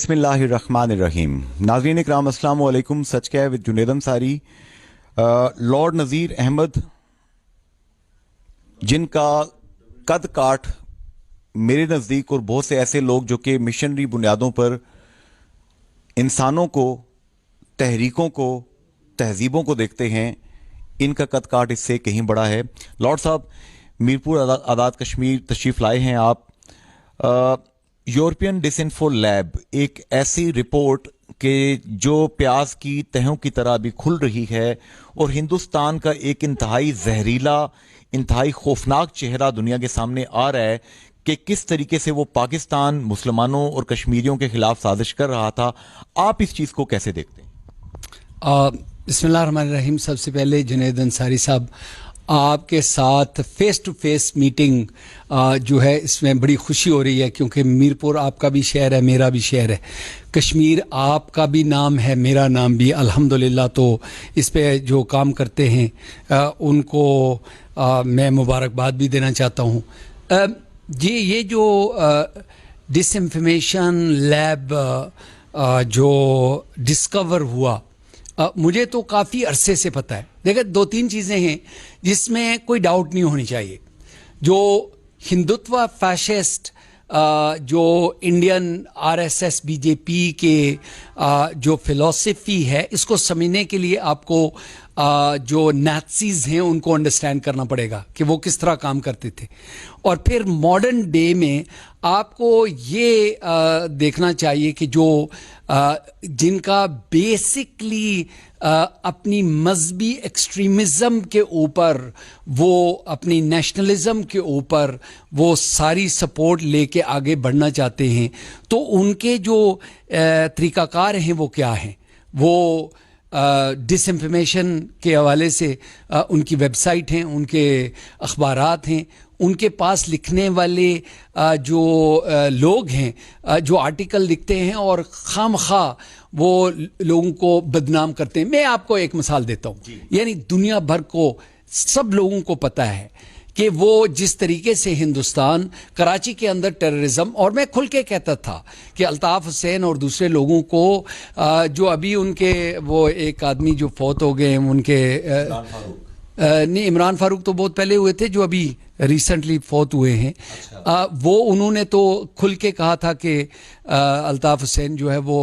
बिस्मिल्लाहिर्रहमानिर्रहीम। नाज़रीन इकराम अस्सलाम वालेकुम। सच कह विद जुनेद अंसारी। लॉर्ड नज़ीर अहमद, जिनका कद काठ मेरे नज़दीक और बहुत से ऐसे लोग जो कि मिशनरी बुनियादों पर इंसानों को, तहरीकों को, तहजीबों को देखते हैं, इनका कद काठ इससे कहीं बड़ा है। लॉर्ड साहब, मीरपुर आज़ाद कश्मीर तशरीफ़ लाए हैं आप। यूरोपियन डिसइंफो लैब एक ऐसी रिपोर्ट के जो प्याज की तहों की तरह अभी खुल रही है और हिंदुस्तान का एक इंतहाई जहरीला, इंतहाई खौफनाक चेहरा दुनिया के सामने आ रहा है कि किस तरीके से वो पाकिस्तान, मुसलमानों और कश्मीरियों के खिलाफ साजिश कर रहा था। आप इस चीज़ को कैसे देखते हैं? बिस्मिल्लाहिर्रहमानिर्रहीम। सबसे पहले जुनैद अंसारी साहब, आपके साथ फेस टू फेस मीटिंग जो है इसमें बड़ी खुशी हो रही है, क्योंकि मीरपुर आपका भी शहर है, मेरा भी शहर है। कश्मीर आपका भी नाम है, मेरा नाम भी, अल्हम्दुलिल्लाह। तो इस पे जो काम करते हैं उनको मैं मुबारकबाद भी देना चाहता हूँ। जी, ये जो डिसइंफॉर्मेशन लैब जो डिस्कवर हुआ, मुझे तो काफ़ी अरसे से पता है। देखिए, दो तीन चीज़ें हैं जिसमें कोई डाउट नहीं होनी चाहिए। जो हिंदुत्व फैशिस्ट जो इंडियन आरएसएस बीजेपी के जो फिलॉसफी है, इसको समझने के लिए आपको जो नाज़ीज़ हैं उनको अंडरस्टैंड करना पड़ेगा कि वो किस तरह काम करते थे। और फिर मॉडर्न डे में आपको ये देखना चाहिए कि जो जिनका बेसिकली अपनी मजहबी एक्सट्रीमिज़म के ऊपर, वो अपनी नेशनलिज्म के ऊपर वो सारी सपोर्ट लेके आगे बढ़ना चाहते हैं, तो उनके जो तरीक़ाकार हैं वो क्या हैं? वो डिसइंफॉर्मेशन के हवाले से उनकी वेबसाइट हैं, उनके अखबारात हैं, उनके पास लिखने वाले जो लोग हैं जो आर्टिकल लिखते हैं और खामखा वो लोगों को बदनाम करते हैं। मैं आपको एक मिसाल देता हूँ। यानी दुनिया भर को, सब लोगों को पता है कि वो जिस तरीके से हिंदुस्तान, कराची के अंदर टेररिज्म, और मैं खुल के कहता था कि अल्ताफ़ हुसैन और दूसरे लोगों को जो अभी उनके वो एक आदमी जो फौत हो गए, उनके नहीं, इमरान फारूक तो बहुत पहले हुए थे, जो अभी रिसेंटली फौत हुए हैं। अच्छा। वो उन्होंने तो खुल के कहा था कि अल्ताफ़ हुसैन जो है वो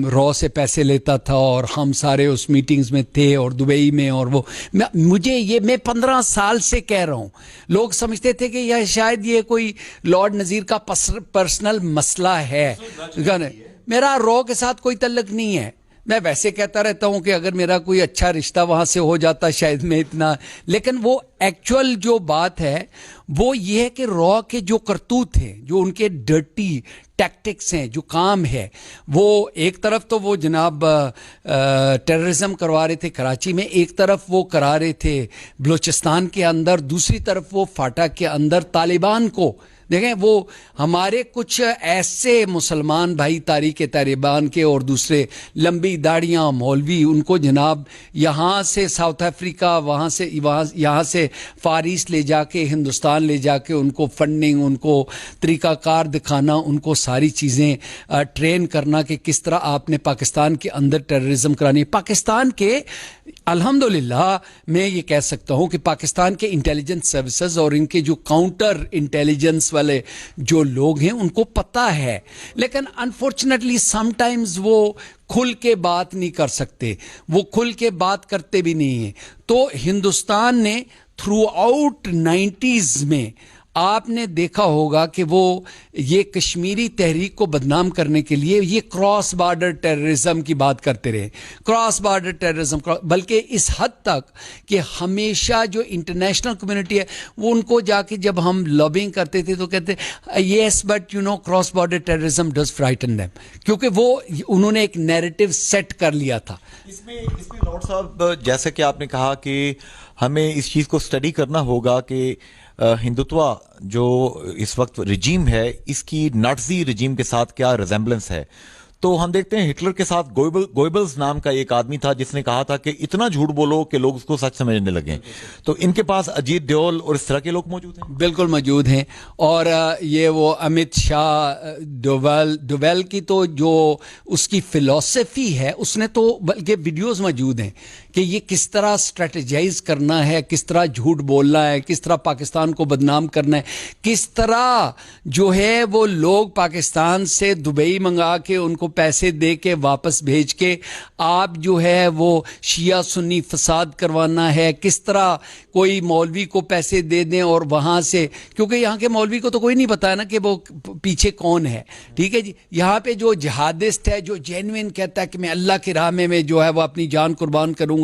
रॉ से पैसे लेता था और हम सारे उस मीटिंग्स में थे और दुबई में। और वो मैं 15 साल से कह रहा हूँ। लोग समझते थे कि यह शायद ये कोई लॉर्ड नज़ीर का पर्सनल मसला है। मेरा रॉ के साथ कोई तल्लुक़ नहीं है। मैं वैसे कहता रहता हूं कि अगर मेरा कोई अच्छा रिश्ता वहां से हो जाता शायद मैं इतना, लेकिन वो एक्चुअल जो बात है वो ये है कि रॉ के जो करतूत हैं, जो उनके डर्टी टैक्टिक्स हैं, जो काम है, वो एक तरफ तो वो जनाब टेररिज्म करवा रहे थे कराची में, एक तरफ वो करा रहे थे बलूचिस्तान के अंदर, दूसरी तरफ वो फाटा के अंदर तालिबान को। देखें, वो हमारे कुछ ऐसे मुसलमान भाई तारीक़ तालिबान के और दूसरे लंबी दाढ़ियाँ मौलवी, उनको जनाब यहाँ से साउथ अफ्रीका, यहाँ से फार ईस्ट ले जाके, हिंदुस्तान ले जाके उनको फंडिंग, उनको तरीक़ाकार दिखाना, उनको सारी चीज़ें ट्रेन करना कि किस तरह आपने पाकिस्तान के अंदर टेररिज्म करानी। पाकिस्तान के अल्हम्दुलिल्लाह मैं ये कह सकता हूँ कि पाकिस्तान के इंटेलिजेंस सर्विसेज और इनके जो काउंटर इंटेलिजेंस वाले जो लोग हैं उनको पता है, लेकिन अनफॉर्चुनेटली समटाइम्स वो खुल के बात नहीं कर सकते, वो खुल के बात करते भी नहीं हैं। तो हिंदुस्तान ने थ्रू आउट 90s में आपने देखा होगा कि वो ये कश्मीरी तहरीक को बदनाम करने के लिए ये क्रॉस बॉर्डर टेररिज्म की बात करते रहे। क्रॉस बॉर्डर टेररिज्म, बल्कि इस हद तक कि हमेशा जो इंटरनेशनल कम्युनिटी है वो उनको जाके जब हम लॉबिंग करते थे तो कहते yes but you know cross border terrorism does frighten them, क्योंकि वो उन्होंने एक नैरेटिव सेट कर लिया था। इसमें लॉर्ड साहब, जैसे कि आपने कहा कि हमें इस चीज़ को स्टडी करना होगा कि हिंदुत्व जो इस वक्त रजीम है, इसकी नाज़ी रजीम के साथ क्या रिजेंबलेंस है। तो हम देखते हैं हिटलर के साथ गोइबल्स नाम का एक आदमी था जिसने कहा था कि इतना झूठ बोलो कि लोग उसको सच समझने लगे। तो इनके पास अजीत डोभाल और इस तरह के लोग मौजूद हैं। बिल्कुल मौजूद हैं। और ये वो अमित शाह, डोभाल की तो जो उसकी फिलॉसफी है, उसने तो बल्कि वीडियोस मौजूद हैं कि ये किस तरह स्ट्रेटेजाइज करना है, किस तरह झूठ बोलना है, किस तरह पाकिस्तान को बदनाम करना है, किस तरह जो है वो लोग पाकिस्तान से दुबई मंगा के उनको पैसे दे के वापस भेज के आप जो है वो शिया सुन्नी फसाद करवाना है, किस तरह कोई मौलवी को पैसे दे दें और वहां से, क्योंकि यहाँ के मौलवी को तो कोई नहीं पता है ना कि वो पीछे कौन है। ठीक है जी, यहाँ पे जो जिहादिस्ट है, जो जेन्युइन कहता है कि मैं अल्लाह की राह में जो है वो अपनी जान कुर्बान करूंगा,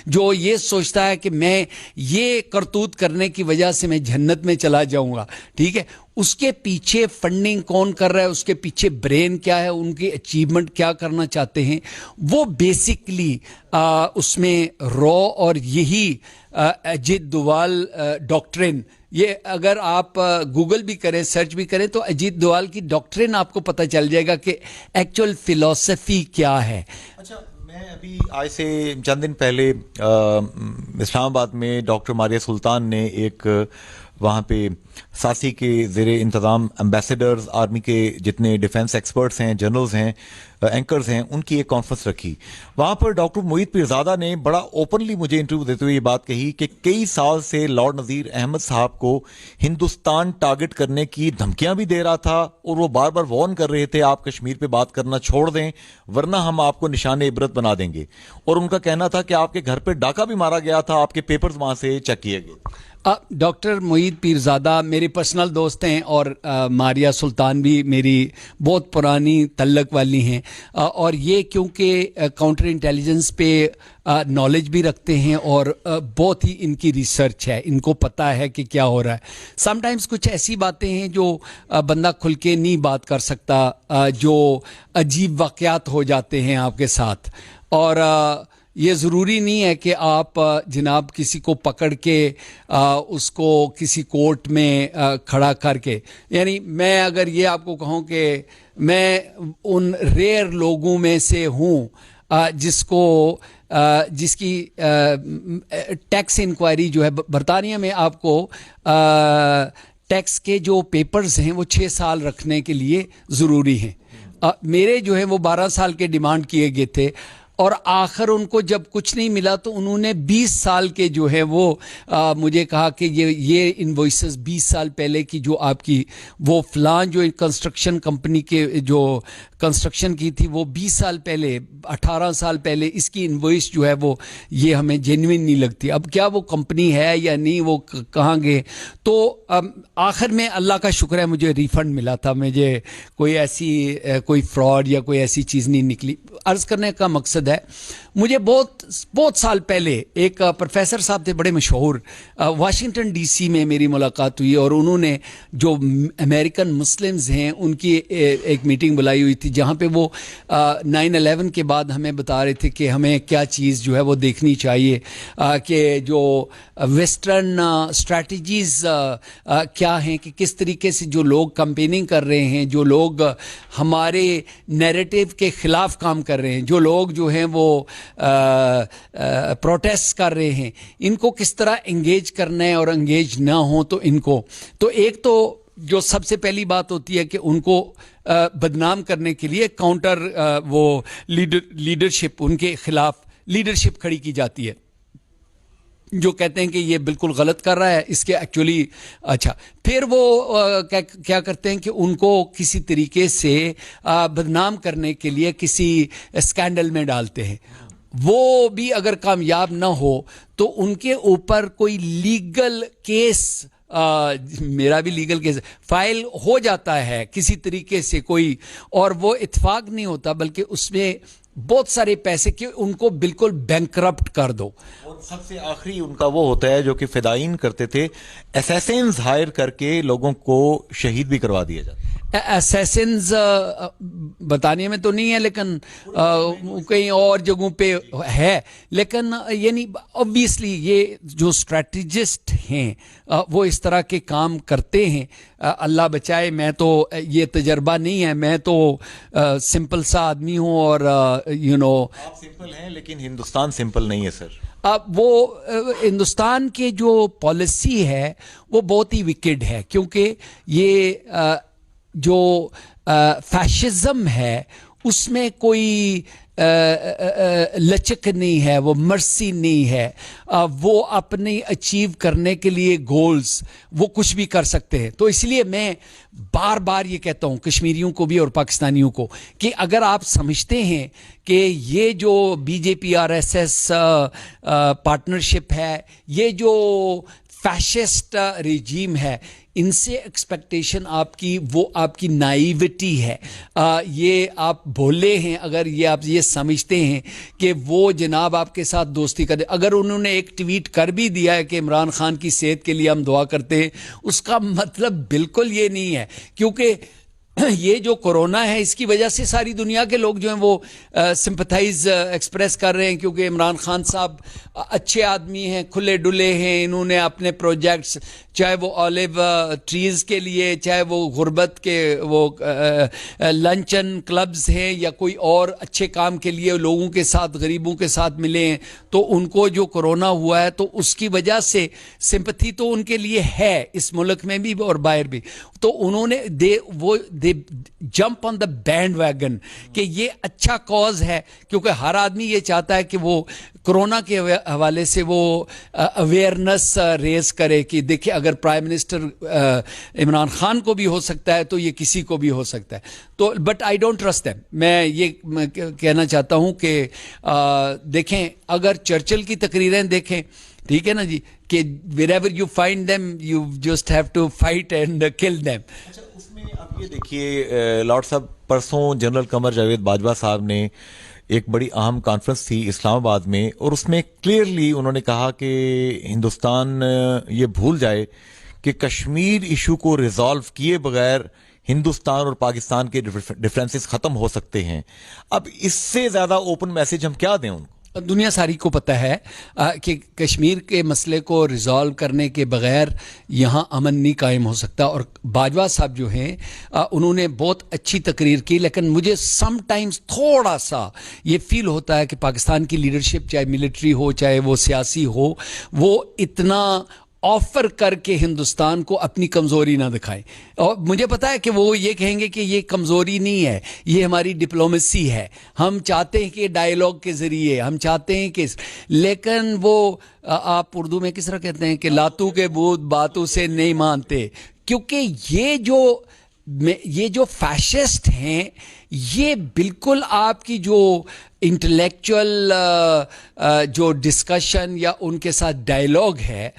जो ये सोचता है कि मैं ये करतूत करने की वजह से मैं जन्नत में चला जाऊंगा, ठीक है, उसके पीछे फंडिंग कौन कर रहा है, उसके पीछे ब्रेन क्या है, उनकी अचीवमेंट क्या करना चाहते हैं, वो बेसिकली उसमें रॉ और यही अजीत डोभाल डॉक्ट्रिन, ये अगर आप गूगल भी करें, सर्च भी करें तो अजीत डोभाल की डॉक्ट्रिन आपको पता चल जाएगा कि एक्चुअल फिलॉसफी क्या है। अच्छा, मैं अभी आज से चंद दिन पहले इस्लामाबाद में डॉक्टर मारिया सुल्तान ने एक वहाँ पे सासी के ज़ेरे इंतज़ाम एम्बेसडर्स, आर्मी के जितने डिफेंस एक्सपर्ट्स हैं, जनरल्स हैं, एंकर्स हैं, उनकी एक कॉन्फ्रेंस रखी। वहाँ पर डॉक्टर मोईद पीरज़ादा ने बड़ा ओपनली मुझे इंटरव्यू देते हुए ये बात कही कि कई साल से लॉर्ड नज़ीर अहमद साहब को हिंदुस्तान टारगेट करने की धमकियां भी दे रहा था और वो बार बार वार्न कर रहे थे आप कश्मीर पे बात करना छोड़ दें वरना हम आपको निशान इबरत बना देंगे। और उनका कहना था कि आपके घर पे डाका भी मारा गया था, आपके पेपर्स वहां से चेक किए गए। डॉक्टर मोईद पीरज़ादा मेरे पर्सनल दोस्त हैं और मारिया सुल्तान भी मेरी बहुत पुरानी तल्लक वाली हैं, और ये क्योंकि काउंटर इंटेलिजेंस पे नॉलेज भी रखते हैं और बहुत ही इनकी रिसर्च है, इनको पता है कि क्या हो रहा है। समटाइम्स कुछ ऐसी बातें हैं जो बंदा खुल के नहीं बात कर सकता, जो अजीब वाक़यात हो जाते हैं आपके साथ, और ये ज़रूरी नहीं है कि आप जनाब किसी को पकड़ के उसको किसी कोर्ट में खड़ा करके, यानी मैं अगर ये आपको कहूँ कि मैं उन रेयर लोगों में से हूँ जिसकी टैक्स इंक्वायरी जो है बरतानिया में, आपको टैक्स के जो पेपर्स हैं वो 6 साल रखने के लिए ज़रूरी हैं। मेरे जो है वो 12 साल के डिमांड किए गए थे और आखिर उनको जब कुछ नहीं मिला तो उन्होंने 20 साल के जो है वो मुझे कहा कि ये इनवॉइसेस 20 साल पहले की जो आपकी वो फलान जो कंस्ट्रक्शन कंपनी के जो कंस्ट्रक्शन की थी वो 20 साल पहले, 18 साल पहले इसकी इनवॉइस जो है वो ये हमें जेन्युइन नहीं लगती। अब क्या वो कंपनी है या नहीं, वो कहाँ गए। तो आखिर में अल्लाह का शुक्र है मुझे रिफ़ंड मिला था, मुझे कोई ऐसी कोई फ्रॉड या कोई ऐसी चीज़ नहीं निकली। अर्ज़ करने का मकसद है, मुझे बहुत साल पहले एक प्रोफेसर साहब थे बड़े मशहूर, वाशिंगटन डीसी में मेरी मुलाकात हुई और उन्होंने जो अमेरिकन मुस्लिम्स हैं उनकी एक मीटिंग बुलाई हुई थी जहाँ पे वो 9/11 के बाद हमें बता रहे थे कि हमें क्या चीज़ जो है वो देखनी चाहिए, कि जो वेस्टर्न स्ट्रैटेजीज़ क्या हैं, कि किस तरीके से जो लोग कैंपेनिंग कर रहे हैं, जो लोग हमारे नैरेटिव के ख़िलाफ़ काम कर रहे हैं, जो लोग जो हैं वो प्रोटेस्ट कर रहे हैं, इनको किस तरह एंगेज करना है और एंगेज ना हो। तो इनको तो एक तो जो सबसे पहली बात होती है कि उनको बदनाम करने के लिए काउंटर वो लीडरशिप, उनके खिलाफ लीडरशिप खड़ी की जाती है जो कहते हैं कि ये बिल्कुल गलत कर रहा है, इसके एक्चुअली अच्छा। फिर वो क्या करते हैं कि उनको किसी तरीके से बदनाम करने के लिए किसी स्कैंडल में डालते हैं। वो भी अगर कामयाब ना हो तो उनके ऊपर कोई लीगल केस, मेरा भी लीगल केस फाइल हो जाता है किसी तरीके से कोई, और वो इत्तेफाक नहीं होता बल्कि उसमें बहुत सारे पैसे कि उनको बिल्कुल बैंकरप्ट कर दो। और सबसे आखिरी उनका वो होता है जो कि फिदाइन करते थे, असैसिन्स हायर करके लोगों को शहीद भी करवा दिया जाता है। असैसिन्स बताने में तो नहीं है, लेकिन कहीं और जगहों पे है। लेकिन यानी ऑब्वियसली ये जो स्ट्रेटजिस्ट हैं वो इस तरह के काम करते हैं। अल्लाह बचाए, मैं तो ये तजर्बा नहीं है, मैं तो सिंपल सा आदमी हूँ। और आप सिंपल हैं, लेकिन हिंदुस्तान सिंपल नहीं है सर। अब वो हिंदुस्तान के जो पॉलिसी है वो बहुत ही विकेड है, क्योंकि ये जो फैशिज्म है उसमें कोई लचक नहीं है, वो मर्सी नहीं है। वो अपने अचीव करने के लिए गोल्स वो कुछ भी कर सकते हैं। तो इसलिए मैं बार बार ये कहता हूँ कश्मीरियों को भी और पाकिस्तानियों को कि अगर आप समझते हैं कि ये जो बीजेपी आरएसएस पार्टनरशिप है, ये जो फैशिस्ट रिजीम है, इनसे एक्सपेक्टेशन आपकी वो आपकी नाइविटी है। ये आप भोले हैं अगर ये आप ये समझते हैं कि वो जनाब आपके साथ दोस्ती कर दे। अगर उन्होंने एक ट्वीट कर भी दिया है कि इमरान खान की सेहत के लिए हम दुआ करते हैं, उसका मतलब बिल्कुल ये नहीं है, क्योंकि ये जो कोरोना है इसकी वजह से सारी दुनिया के लोग जो हैं वो सिंपथाइज एक्सप्रेस कर रहे हैं, क्योंकि इमरान खान साहब अच्छे आदमी हैं, खुले डुले हैं। इन्होंने अपने प्रोजेक्ट्स, चाहे वो ऑलिव ट्रीज़ के लिए, चाहे वो गुर्बत के वो लंचन क्लब्स हैं, या कोई और अच्छे काम के लिए लोगों के साथ, गरीबों के साथ मिले हैं। तो उनको जो कोरोना हुआ है तो उसकी वजह से सिंपथी तो उनके लिए है, इस मुल्क में भी और बाहर भी। तो उन्होंने they jump on the bandwagon कि ये अच्छा कॉज है, क्योंकि हर आदमी ये चाहता है कि वो कोरोना के हवाले से वो अवेयरनेस रेज करे कि देखिए अगर प्राइम मिनिस्टर इमरान खान को भी हो सकता है तो ये किसी को भी हो सकता है। तो but I don't trust them. मैं ये कहना चाहता हूं कि देखें, अगर चर्चिल की तकरीरें देखें, ठीक है ना जी, कि wherever you find them you just have to fight and kill them। अच्छा, उसमें आप ये देखिए लॉर्ड साहब, परसों जनरल कमर जावेद बाजवा साहब ने एक बड़ी अहम कॉन्फ्रेंस थी इस्लामाबाद में, और उसमें क्लियरली उन्होंने कहा कि हिंदुस्तान ये भूल जाए कि कश्मीर इशू को रिजॉल्व किए बगैर हिंदुस्तान और पाकिस्तान के डिफरेंसेस खत्म हो सकते हैं। अब इससे ज्यादा ओपन मैसेज हम क्या दें उनको? दुनिया सारी को पता है कि कश्मीर के मसले को रिजॉल्व करने के बगैर यहाँ अमन नहीं कायम हो सकता। और बाजवा साहब जो हैं उन्होंने बहुत अच्छी तकरीर की, लेकिन मुझे समटाइम्स थोड़ा सा ये फील होता है कि पाकिस्तान की लीडरशिप, चाहे मिलिट्री हो चाहे वो सियासी हो, वो इतना ऑफर करके हिंदुस्तान को अपनी कमजोरी ना दिखाएं। और मुझे पता है कि वो ये कहेंगे कि ये कमजोरी नहीं है, ये हमारी डिप्लोमेसी है, हम चाहते हैं कि डायलॉग के जरिए हम चाहते हैं कि, लेकिन वो आप उर्दू में किस तरह कहते हैं कि लातू के बूत बातों से नहीं मानते। क्योंकि ये जो फैशिस्ट हैं, ये बिल्कुल आपकी जो इंटेलेक्चुअल जो डिस्कशन या उनके साथ डायलॉग है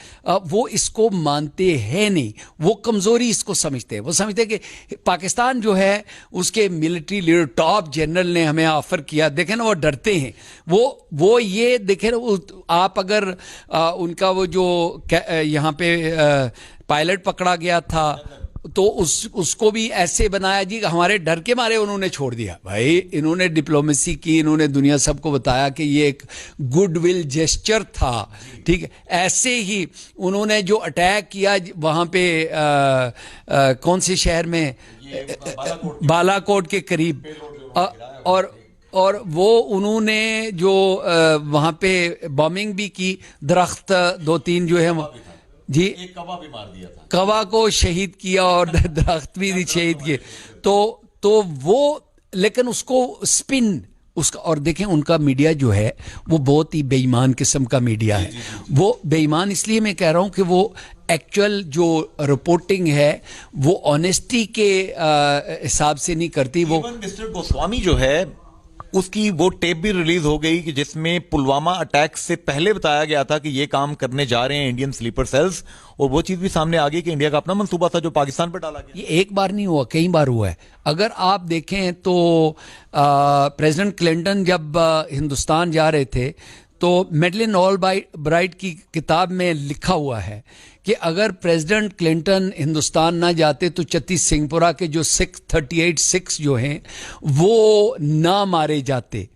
वो इसको मानते हैं नहीं, वो कमज़ोरी इसको समझते हैं। वो समझते हैं कि पाकिस्तान जो है उसके मिलिट्री लीडर टॉप जनरल ने हमें ऑफर किया, देखें ना वो डरते हैं। वो ये देखें ना, आप अगर उनका वो जो यहाँ पे पायलट पकड़ा गया था तो उसको भी ऐसे बनाया जी, हमारे डर के मारे उन्होंने छोड़ दिया। भाई इन्होंने डिप्लोमेसी की, इन्होंने दुनिया सबको बताया कि ये एक गुडविल जेस्चर था, ठीक है। ऐसे ही उन्होंने जो अटैक किया वहां पे कौन से शहर में, बालाकोट के करीब, और वो उन्होंने जो वहां पे बॉम्बिंग भी की, दरख्त 2-3 जो है जी, एक कवा भी मार दिया था, कवा को शहीद किया और दरख्त भी शहीद किए। तो वो, लेकिन उसको स्पिन उसका, और देखें उनका मीडिया जो है वो बहुत ही बेईमान किस्म का मीडिया है। वो बेईमान इसलिए मैं कह रहा हूं कि वो एक्चुअल जो रिपोर्टिंग है वो ऑनेस्टी के हिसाब से नहीं करती। वो मिस्टर गोस्वामी जो है उसकी वो टेप भी रिलीज हो गई कि जिसमें पुलवामा अटैक से पहले बताया गया था कि ये काम करने जा रहे हैं इंडियन स्लीपर सेल्स, और वो चीज भी सामने आ गई कि इंडिया का अपना मंसूबा था जो पाकिस्तान पर डाला गया। ये एक बार नहीं हुआ, कई बार हुआ है। अगर आप देखें तो प्रेसिडेंट क्लिंटन जब हिंदुस्तान जा रहे थे तो मैडलिन ऑलब्राइट की किताब में लिखा हुआ है कि अगर प्रेसिडेंट क्लिंटन हिंदुस्तान ना जाते तो छत्तीस सिंहपुरा के जो 38 सिख्स जो हैं वो ना मारे जाते,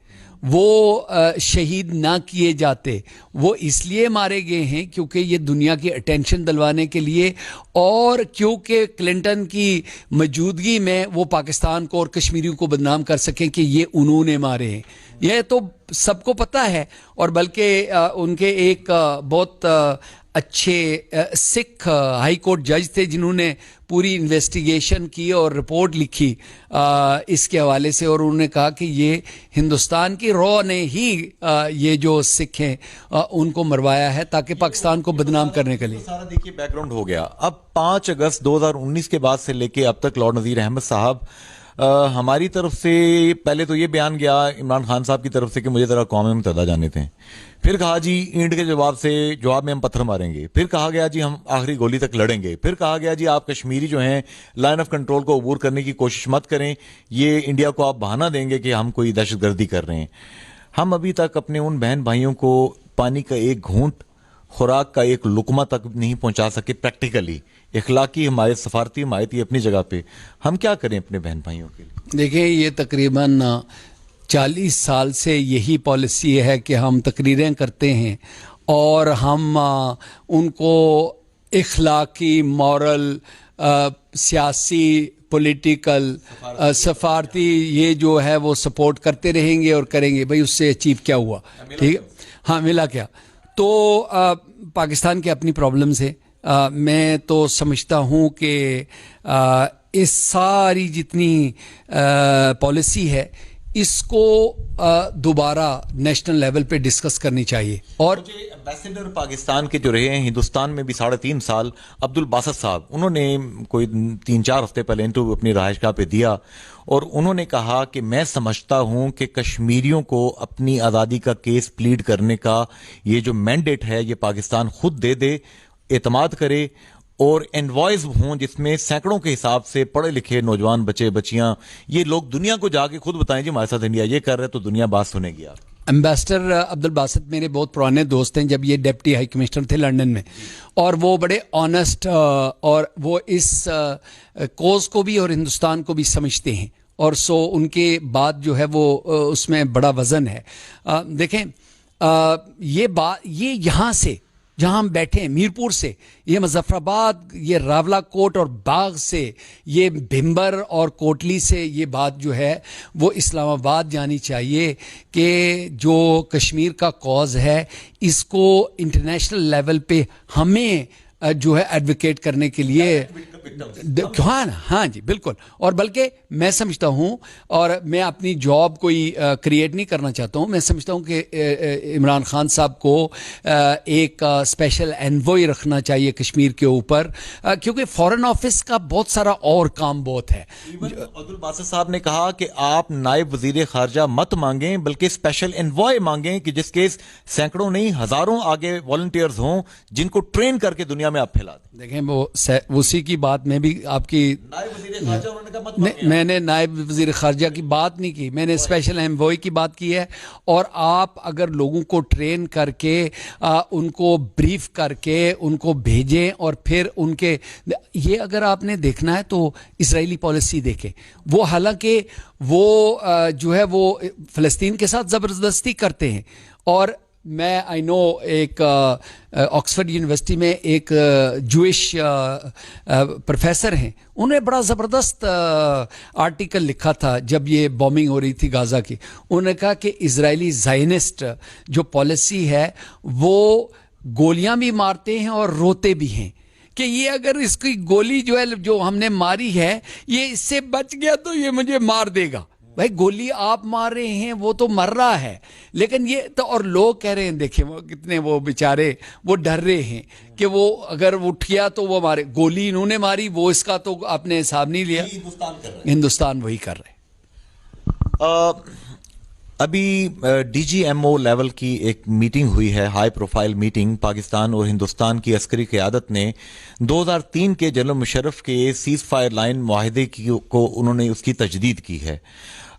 वो शहीद ना किए जाते। वो इसलिए मारे गए हैं क्योंकि ये दुनिया की अटेंशन दिलवाने के लिए, और क्योंकि क्लिंटन की मौजूदगी में वो पाकिस्तान को और कश्मीरियों को बदनाम कर सकें कि ये उन्होंने मारे हैं। यह तो सबको पता है। और बल्कि उनके एक बहुत अच्छे सिख हाई कोर्ट जज थे जिन्होंने पूरी इन्वेस्टिगेशन की और रिपोर्ट लिखी इसके हवाले से, और उन्होंने कहा कि ये हिंदुस्तान की रॉ ने ही ये जो सिख हैं उनको मरवाया है ताकि पाकिस्तान को बदनाम करने के लिए। तो सारा देखिए बैकग्राउंड हो गया। अब 5 अगस्त 2019 के बाद से लेके अब तक लॉर्ड नज़ीर अहमद साहब हमारी तरफ से पहले तो ये बयान गया इमरान खान साहब की तरफ से कि मुझे ज़रा कौम मुत्तहदा जाने थे, फिर कहा जी ईंट के जवाब में हम पत्थर मारेंगे, फिर कहा गया जी हम आखिरी गोली तक लड़ेंगे, फिर कहा गया जी आप कश्मीरी जो हैं लाइन ऑफ कंट्रोल को अबूर करने की कोशिश मत करें, ये इंडिया को आप बहाना देंगे कि हम कोई दहशतगर्दी कर रहे हैं। हम अभी तक अपने उन बहन भाइयों को पानी का एक घूंट, खुराक का एक लुकमा तक नहीं पहुंचा सके प्रैक्टिकली। इखलाकी हमारे सफारती हिमायती अपनी जगह पे, हम क्या करें अपने बहन भाइयों के लिए? देखिए ये तकरीबन 40 साल से यही पॉलिसी है कि हम तकरीरें करते हैं और हम उनको इखलाकी, मॉरल, सियासी, पॉलिटिकल, सफारती ये जो है वो सपोर्ट करते रहेंगे और करेंगे। भाई उससे अचीव क्या हुआ? ठीक है, हाँ मिला क्या? तो पाकिस्तान की अपनी प्रॉब्लम्स है। मैं तो समझता हूँ कि इस सारी जितनी पॉलिसी है इसको दोबारा नेशनल लेवल पे डिस्कस करनी चाहिए। और एम्बेसडर पाकिस्तान के जो रहे हैं हिंदुस्तान में भी 3.5 साल, अब्दुल बासत साहब, उन्होंने कोई 3-4 हफ्ते पहले इंटरव्यू अपनी रहायशगाह पे दिया और उन्होंने कहा कि मैं समझता हूं कि कश्मीरियों को अपनी आज़ादी का केस प्लीड करने का ये जो मैंडेट है ये पाकिस्तान खुद दे, एतमाद करे और एनवॉयज हों जिसमें सैकड़ों के हिसाब से पढ़े लिखे नौजवान बच्चे बच्चियां, ये लोग दुनिया को जाके खुद बताएं जी हमारे साथ इंडिया ये कर रहे तो दुनिया बात सुनेगी। आप एम्बेसडर अब्दुल बासत मेरे बहुत पुराने दोस्त हैं, जब ये डिप्टी हाई कमिश्नर थे लंदन में, और वो बड़े ऑनेस्ट और वो इस कोज को भी और हिंदुस्तान को भी समझते हैं, और सो उनके बाद जो है वो उसमें बड़ा वजन है। देखें ये बात, ये यहाँ से जहाँ हम बैठे हैं मीरपुर से, ये मुजफ्फराबाद, ये रावलाकोट और बाग से, ये भिंबर और कोटली से ये बात जो है वो इस्लामाबाद जानी चाहिए कि जो कश्मीर का कॉज है इसको इंटरनेशनल लेवल पे हमें जो है एडवोकेट करने के लिए। हाँ जी बिल्कुल। और बल्कि मैं समझता हूँ, और मैं अपनी जॉब कोई क्रिएट नहीं करना चाहता हूँ, मैं समझता हूँ कि इमरान खान साहब को एक स्पेशल एनवॉय रखना चाहिए कश्मीर के ऊपर, क्योंकि फॉरेन ऑफिस का बहुत सारा और काम बहुत है। अब्दुल बासत साहब ने कहा कि आप नायब वजीर खारजा मत मांगें बल्कि स्पेशल एनवॉय मांगें कि जिसके सैकड़ों नहीं हजारों आगे वॉलंटियर्स हों जिनको ट्रेन करके दुनिया में आप फैला दें। देखें वो उसी की बात में भी आपकी मैंने नायब वजीर खारजा की बात नहीं की, मैंने स्पेशल एनवॉय की बात की है। और आप अगर लोगों को ट्रेन करके उनको ब्रीफ करके उनको भेजें और फिर उनके, ये अगर आपने देखना है तो इजरायली पॉलिसी देखें, वो हालांकि वो जो है वो फ़लस्तीन के साथ ज़बरदस्ती करते हैं। और मैं आई नो एक ऑक्सफोर्ड यूनिवर्सिटी में एक जूइश प्रोफेसर हैं, उन्होंने बड़ा ज़बरदस्त आर्टिकल लिखा था जब ये बॉम्बिंग हो रही थी गाज़ा की। उन्होंने कहा कि इजरायली ज़ायनिस्ट जो पॉलिसी है वो गोलियां भी मारते हैं और रोते भी हैं कि ये अगर इसकी गोली जो है जो हमने मारी है ये इससे बच गया तो ये मुझे मार देगा। भाई गोली आप मार रहे हैं, वो तो मर रहा है, लेकिन ये तो, और लोग कह रहे हैं देखें वो कितने वो बेचारे वो डर रहे हैं कि वो अगर उठ गया तो वो मारे, गोली इन्होंने मारी, वो इसका तो आपने हिसाब नहीं लिया। हिंदुस्तान वही कर रहे। अभी डीजीएमओ लेवल की एक मीटिंग हुई है, हाई प्रोफाइल मीटिंग। पाकिस्तान और हिंदुस्तान की अस्करी क़यादत ने 2003 के जनरल मुशर्रफ के सीज़ फायर लाइन मुआहदे को उन्होंने उसकी तजदीद की है।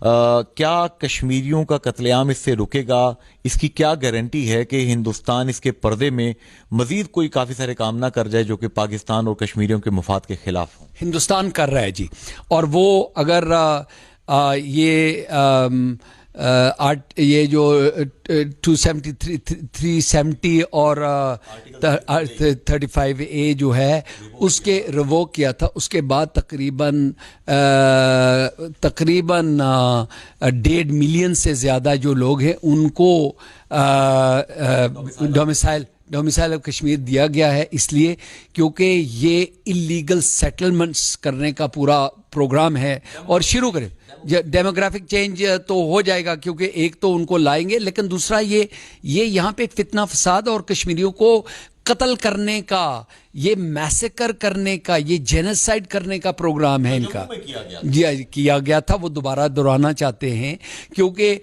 क्या कश्मीरियों का कत्लेआम इससे रुकेगा? इसकी क्या गारंटी है कि हिंदुस्तान इसके पर्दे में मजीद कोई काफ़ी सारे काम ना कर जाए जो कि पाकिस्तान और कश्मीरियों के मफाद के खिलाफ हों? हिंदुस्तान कर रहा है जी, और वो अगर ये जो 273 370 और 35A जो है उसके रिवोक किया था, उसके बाद तकरीबन 1.5 मिलियन से ज़्यादा जो लोग हैं उनको डोमिसाइल ऑफ कश्मीर दिया गया है, इसलिए क्योंकि ये इलीगल सेटलमेंट्स करने का पूरा प्रोग्राम है। और शुरू करें, डेमोग्राफिक चेंज तो हो जाएगा क्योंकि एक तो उनको लाएंगे, लेकिन दूसरा ये यहाँ पे एक फितना फसाद और कश्मीरियों को कत्ल करने का, ये मैसेकर करने का, ये जेनोसाइड करने का प्रोग्राम है इनका। किया गया था, वो दोबारा दोहराना चाहते हैं क्योंकि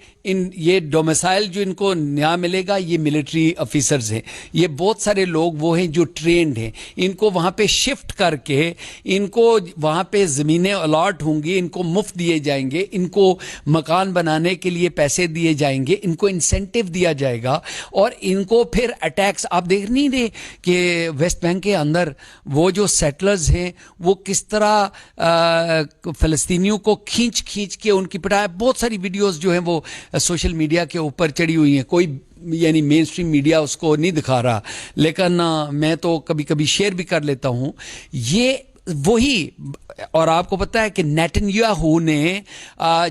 ये डोमिसाइल जो इनको नया मिलेगा ये मिलिट्री ऑफिसर्स हैं, ये बहुत सारे लोग वो हैं जो ट्रेंड हैं, इनको वहाँ पे शिफ्ट करके इनको वहाँ पे ज़मीनें अलॉट होंगी, इनको मुफ्त दिए जाएंगे, इनको मकान बनाने के लिए पैसे दिए जाएंगे, इनको इंसेंटिव दिया जाएगा और इनको फिर अटैक्स। आप देख नहीं रहे कि वेस्ट बैंक के अंदर वो जो सेटलर्स हैं वो किस तरह फ़लस्तीनियों को खींच के उनकी पिटाई। बहुत सारी वीडियोस जो हैं वो सोशल मीडिया के ऊपर चढ़ी हुई हैं, कोई यानी मेन स्ट्रीम मीडिया उसको नहीं दिखा रहा, लेकिन मैं तो कभी कभी शेयर भी कर लेता हूं। ये वही, और आपको पता है कि नेतन्याहू ने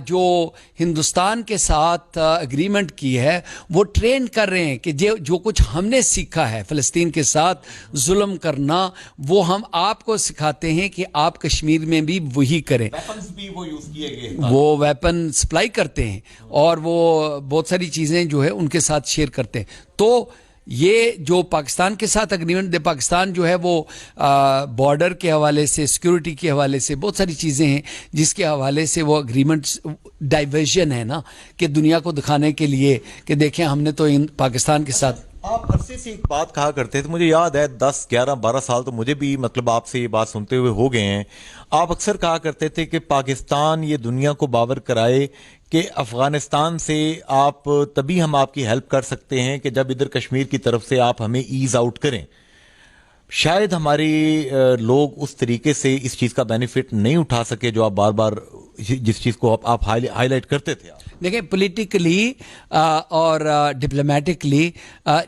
जो हिंदुस्तान के साथ एग्रीमेंट की है वो ट्रेन कर रहे हैं कि जो कुछ हमने सीखा है फ़लस्तीन के साथ जुल्म करना, वो हम आपको सिखाते हैं कि आप कश्मीर में भी वही करें। भी वो यूज किए गए, वो वेपन सप्लाई करते हैं और वो बहुत सारी चीज़ें जो है उनके साथ शेयर करते हैं। तो ये जो पाकिस्तान के साथ एग्रीमेंट दे, पाकिस्तान जो है वो बॉर्डर के हवाले से, सिक्योरिटी के हवाले से बहुत सारी चीज़ें हैं जिसके हवाले से वो एग्रीमेंट डाइवर्जन है ना, कि दुनिया को दिखाने के लिए कि देखें हमने तो पाकिस्तान के साथ। आप अरसे से एक बात कहा करते थे, मुझे याद है 10, 11, 12 साल तो मुझे भी मतलब आपसे ये बात सुनते हुए हो गए हैं। आप अक्सर कहा करते थे कि पाकिस्तान ये दुनिया को बावर कराए कि अफ़गानिस्तान से आप तभी हम आपकी हेल्प कर सकते हैं कि जब इधर कश्मीर की तरफ से आप हमें ईज आउट करें। शायद हमारे लोग उस तरीके से इस चीज़ का बेनिफिट नहीं उठा सके जो आप बार बार जिस चीज़ को आप हाईलाइट करते थे। देखिए, पॉलिटिकली और डिप्लोमेटिकली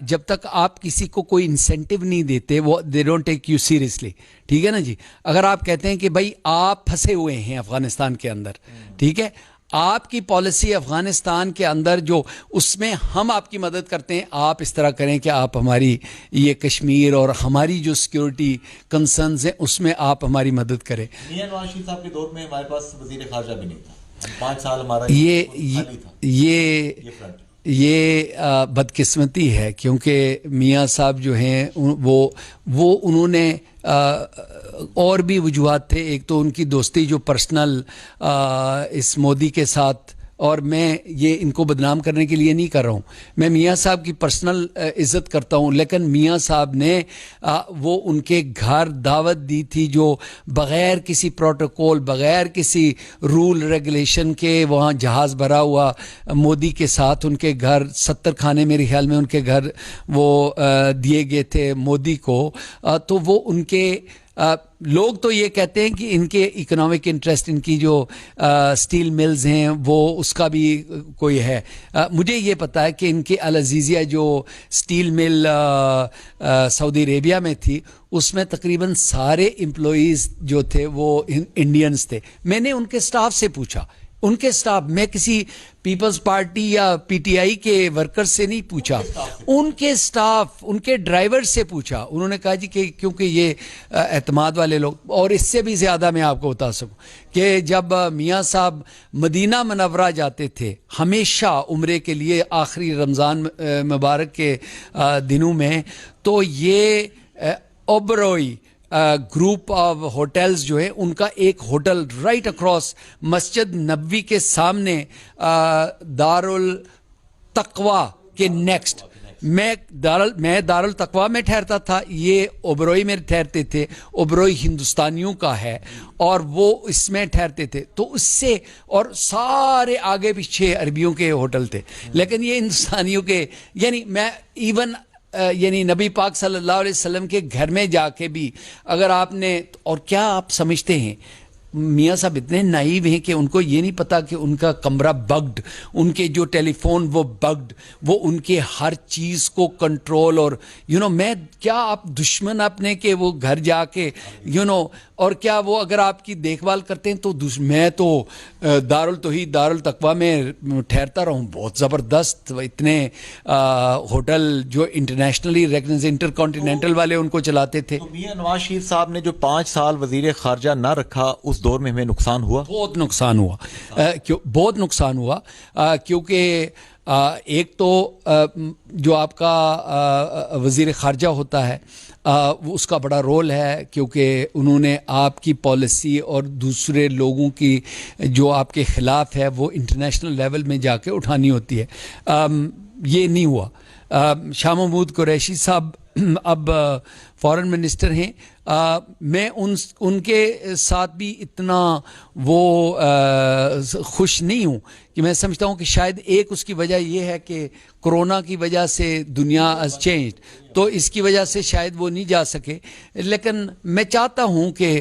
जब तक आप किसी को कोई इंसेंटिव नहीं देते, वो they don't take you seriously, ठीक है ना जी। अगर आप कहते हैं कि भाई आप फंसे हुए हैं अफगानिस्तान के अंदर, ठीक है, आपकी पॉलिसी अफगानिस्तान के अंदर जो, उसमें हम आपकी मदद करते हैं, आप इस तरह करें कि आप हमारी ये कश्मीर और हमारी जो सिक्योरिटी कंसर्न्स हैं उसमें आप हमारी मदद करें। मियां नवाज शरीफ साहब के दौर में हमारे पास वजीर खारजा भी नहीं था, 5 साल हमारा ये बदकिस्मती है क्योंकि मियाँ साहब जो हैं वो उन्होंने और भी वजूहात थे। एक तो उनकी दोस्ती जो पर्सनल इस मोदी के साथ, और मैं ये इनको बदनाम करने के लिए नहीं कर रहा हूँ, मैं मियाँ साहब की पर्सनल इज़्ज़त करता हूँ, लेकिन मियाँ साहब ने वो उनके घर दावत दी थी जो बग़ैर किसी प्रोटोकॉल, बग़ैर किसी रूल रेगुलेशन के, वहाँ जहाज़ भरा हुआ मोदी के साथ उनके घर 70 खाने मेरे ख्याल में उनके घर वो दिए गए थे मोदी को। तो वो उनके लोग तो ये कहते हैं कि इनके इकोनॉमिक इंटरेस्ट, इनकी जो स्टील मिल्स हैं वो उसका भी कोई है। मुझे ये पता है कि इनके अल अज़ीज़िया जो स्टील मिल सऊदी अरेबिया में थी, उसमें तकरीबन सारे एम्प्लॉइज़ जो थे वो इंडियंस थे। मैंने उनके स्टाफ से पूछा, उनके स्टाफ, मैं किसी पीपल्स पार्टी या पीटीआई के वर्कर से नहीं पूछा, उनके स्टाफ, उनके ड्राइवर से पूछा। उन्होंने कहा जी कि क्योंकि ये एतमाद वाले लोग, और इससे भी ज़्यादा मैं आपको बता सकूं कि जब मियाँ साहब मदीना मनव्वरा जाते थे हमेशा उम्रे के लिए आखिरी रमज़ान मुबारक के दिनों में, तो ये ओबरोई ग्रुप ऑफ होटल्स जो है, उनका एक होटल राइट अक्रॉस मस्जिद नबवी के सामने दारुल तकवा के नेक्स्ट, मैं दारुल तकवा में ठहरता था, ये ओबरोई में ठहरते थे। ओबरोई हिंदुस्तानियों का है और वो इसमें ठहरते थे, तो उससे और सारे आगे पीछे अरबियों के होटल थे, लेकिन ये हिंदुस्तानियों के, यानी मैं इवन यानी नबी पाक सल्लल्लाहु अलैहि वसल्लम के घर में जाके भी अगर आपने, और क्या आप समझते हैं मियाँ साहब इतने नाइव हैं कि उनको ये नहीं पता कि उनका कमरा बग्ड, उनके जो टेलीफोन वो बग्ड, वो उनके हर चीज़ को कंट्रोल, और मैं क्या, आप दुश्मन अपने के वो घर जाके और क्या वो अगर आपकी देखभाल करते हैं, तो मैं तो दारुल तकवा में ठहरता रहूं, बहुत ज़बरदस्त। इतने होटल जो इंटरनेशनली रेकग्नाइज्ड इंटरकॉन्टिनेंटल वाले उनको चलाते थे। तो मियां नवाज शरीफ साहब ने जो 5 साल वजीर खारजा ना रखा, उस दौर में हमें नुकसान हुआ, बहुत नुकसान हुआ, बहुत नुकसान हुआ, क्योंकि एक तो जो आपका वजीर खारजा होता है, वो उसका बड़ा रोल है, क्योंकि उन्होंने आपकी पॉलिसी और दूसरे लोगों की जो आपके ख़िलाफ़ है वो इंटरनेशनल लेवल में जाके उठानी होती है। ये नहीं हुआ। शाह महमूद कुरैशी साहब अब फॉरेन मिनिस्टर हैं। मैं उनके साथ भी इतना वो खुश नहीं हूँ, कि मैं समझता हूँ कि शायद एक उसकी वजह ये है कि कोरोना की वजह से दुनिया हैज़ चेंज्ड, तो इसकी वजह से शायद वो नहीं जा सके। लेकिन मैं चाहता हूँ कि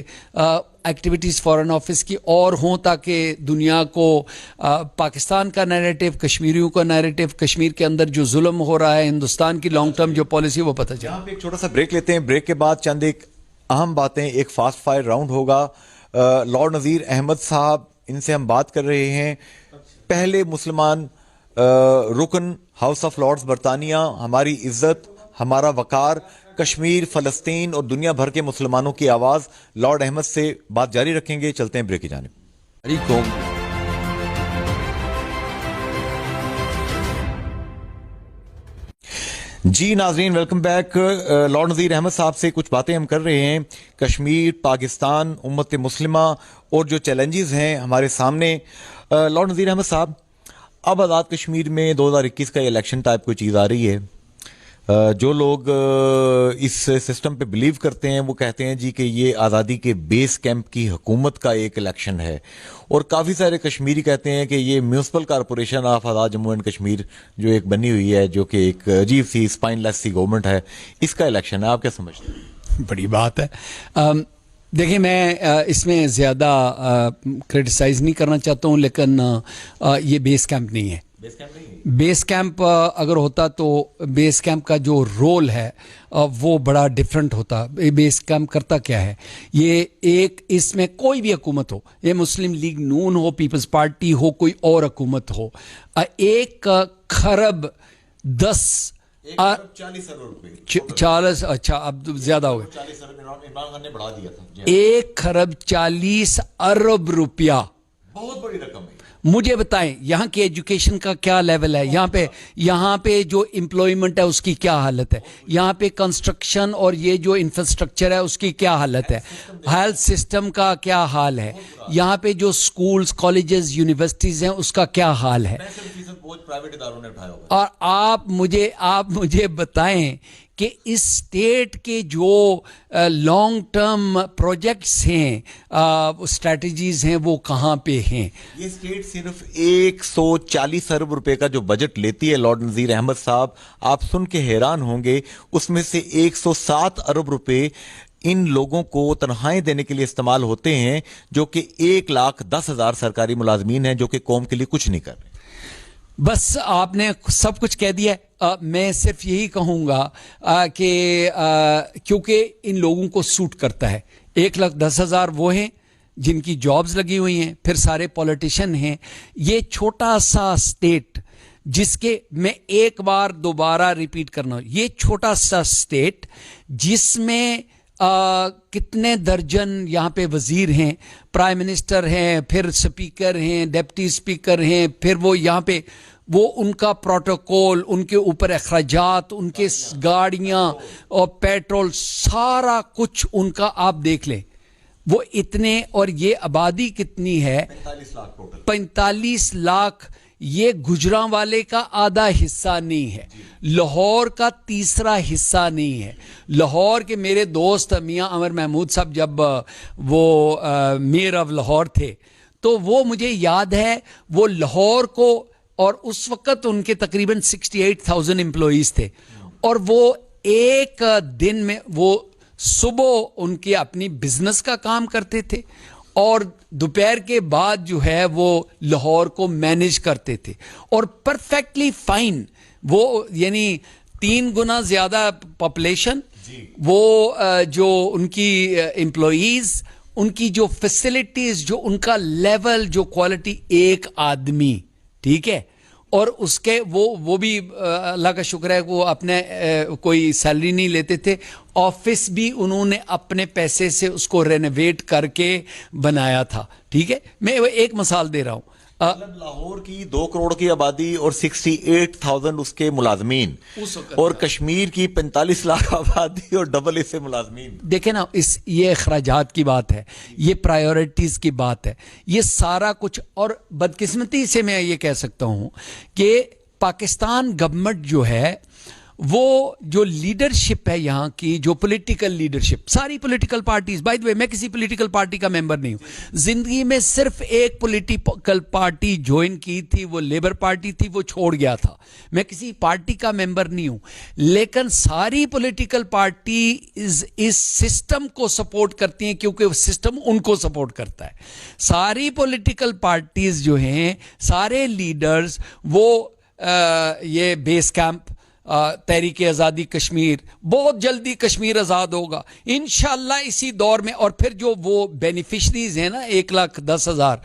एक्टिविटीज़ फॉरेन ऑफिस की और हों, ताकि दुनिया को पाकिस्तान का नैरेटिव, कश्मीरियों का नैरेटिव, कश्मीर के अंदर जो जुल्म हो रहा है, हिंदुस्तान की लॉन्ग टर्म जो पॉलिसी, वो पता चले। यहाँ पे एक छोटा सा ब्रेक लेते हैं। ब्रेक के बाद चंद एक अहम बातें, एक फास्ट फायर राउंड होगा। लॉर्ड नज़ीर अहमद साहब, इनसे हम बात कर रहे हैं, पहले मुसलमान रुकन हाउस ऑफ लॉर्ड्स बरतानिया, हमारी इज्जत, हमारा वकार, कश्मीर, फ़लस्तीन और दुनिया भर के मुसलमानों की आवाज़। लॉर्ड अहमद से बात जारी रखेंगे, चलते हैं ब्रेक की जानिब। जी नाजरीन, वेलकम बैक। लॉर्ड नज़ीर अहमद साहब से कुछ बातें हम कर रहे हैं, कश्मीर, पाकिस्तान, उम्मत मुस्लिमा और जो चैलेंजेस हैं हमारे सामने। लॉर्ड नज़ीर अहमद साहब, अब आज़ाद कश्मीर में 2021 का इलेक्शन टाइप कोई चीज़ आ रही है। जो लोग इस सिस्टम पे बिलीव करते हैं वो कहते हैं जी कि ये आज़ादी के बेस कैंप की हुकूमत का एक इलेक्शन है, और काफ़ी सारे कश्मीरी कहते हैं कि ये municipal corporation of Azad Jammu and Kashmir जो एक बनी हुई है, जो कि एक अजीब सी स्पाइनलेस सी गवर्नमेंट है, इसका इलेक्शन है। आप क्या समझते हैं? बड़ी बात है। देखिए, मैं इसमें ज़्यादा क्रिटिसाइज़ नहीं करना चाहता हूँ, लेकिन ये बेस कैंप नहीं है। बेस कैंप अगर होता तो बेस कैंप का जो रोल है वो बड़ा डिफरेंट होता। बेस कैंप करता क्या है, ये एक, इसमें कोई भी हुकूमत हो, ये मुस्लिम लीग नून हो, पीपल्स पार्टी हो, कोई और हुकूमत हो, 1 खरब 10 40 अरब रुपए, 40, अच्छा अब तो ज्यादा हो गया, 40 अरब इमरान ने बढ़ा दिया था। 1 खरब 40 अरब रुपया, बहुत बड़ी रकम है। मुझे बताएं यहाँ की एजुकेशन का क्या लेवल है, यहाँ पे जो एम्प्लॉयमेंट है उसकी क्या हालत है, यहाँ पे कंस्ट्रक्शन और ये जो इंफ्रास्ट्रक्चर है उसकी क्या हालत है, हेल्थ सिस्टम का क्या हाल है, यहाँ पे जो स्कूल्स, कॉलेजेस, यूनिवर्सिटीज हैं उसका क्या हाल है। प्राइवेट इदारों ने उठाया होगा। और आप मुझे बताएं कि इस स्टेट के जो लॉन्ग टर्म प्रोजेक्ट्स हैं, स्ट्रैटेजीज हैं, वो कहाँ पे हैं। ये स्टेट सिर्फ 140 अरब रुपए का जो बजट लेती है लॉर्ड नज़ीर अहमद साहब, आप सुन के हैरान होंगे, उसमें से 107 अरब रुपए इन लोगों को तनख्वाहें देने के लिए इस्तेमाल होते हैं, जो कि 1,10,000 सरकारी मुलाजमीन हैं जो कि कौम के लिए कुछ नहीं कर रहे। बस आपने सब कुछ कह दिया है। मैं सिर्फ यही कहूँगा कि क्योंकि इन लोगों को सूट करता है, 1,10,000 वो हैं जिनकी जॉब्स लगी हुई हैं, फिर सारे पॉलिटिशियन हैं। ये छोटा सा स्टेट जिसके, मैं एक बार दोबारा रिपीट करना, ये छोटा सा स्टेट जिसमें कितने दर्जन यहाँ पे वजीर हैं, प्राइम मिनिस्टर हैं, फिर स्पीकर हैं, डिप्टी स्पीकर हैं, फिर वो यहाँ पे वो उनका प्रोटोकॉल, उनके ऊपर अखराजात, उनके गाड़ियां और पेट्रोल, सारा कुछ उनका आप देख लें। वो इतने, और ये आबादी कितनी है? 45 लाख टोटल। 45 लाख। ये गुजरांवाले का आधा हिस्सा नहीं है, लाहौर का तीसरा हिस्सा नहीं है। लाहौर के मेरे दोस्त मियां अमर महमूद साहब जब वो मेयर ऑफ लाहौर थे, तो वो मुझे याद है वो लाहौर को, और उस वक्त उनके तकरीबन 68,000 एम्प्लॉइज थे, और वो एक दिन में वो सुबह उनके अपनी बिजनेस का काम करते थे और दोपहर के बाद जो है वो लाहौर को मैनेज करते थे, और परफेक्टली फाइन। वो यानी 3 गुना ज्यादा पॉपुलेशन, वो जो उनकी एम्प्लॉइज, उनकी जो फैसिलिटीज, जो उनका लेवल, जो क्वालिटी, एक आदमी, ठीक है। और उसके वो भी अल्लाह का शुक्र है वो अपने कोई सैलरी नहीं लेते थे। ऑफिस भी उन्होंने अपने पैसे से उसको रेनोवेट करके बनाया था, ठीक है। मैं एक मिसाल दे रहा हूं, मतलब लाहौर की 2 करोड़ की आबादी और 68,000 उसके मुलाजमीन, और कश्मीर की 45 लाख आबादी और डबल इससे मुलाजमीन। देखे ना, ये अखराजात की बात है, ये प्रायोरिटीज की बात है, ये सारा कुछ। और बदकिस्मती से मैं ये कह सकता हूं कि पाकिस्तान गवर्नमेंट जो है, वो जो लीडरशिप है यहाँ की, जो पॉलिटिकल लीडरशिप, सारी political parties, by the way मैं किसी पॉलिटिकल पार्टी का मेंबर नहीं हूं, जिंदगी में सिर्फ एक पॉलिटिकल पार्टी ज्वाइन की थी, वो लेबर पार्टी थी, वो छोड़ गया था। मैं किसी पार्टी का मेंबर नहीं हूं, लेकिन सारी पॉलिटिकल पार्टी इस सिस्टम को सपोर्ट करती हैं, क्योंकि वो सिस्टम उनको सपोर्ट करता है। सारी पॉलिटिकल पार्टीज जो हैं, सारे लीडर्स, वो ये बेस कैंप, तहरीक आज़ादी कश्मीर, बहुत जल्दी कश्मीर आज़ाद होगा इंशाअल्लाह इसी दौर में। और फिर जो वो बेनिफिशरीज हैं ना, 1,10,000,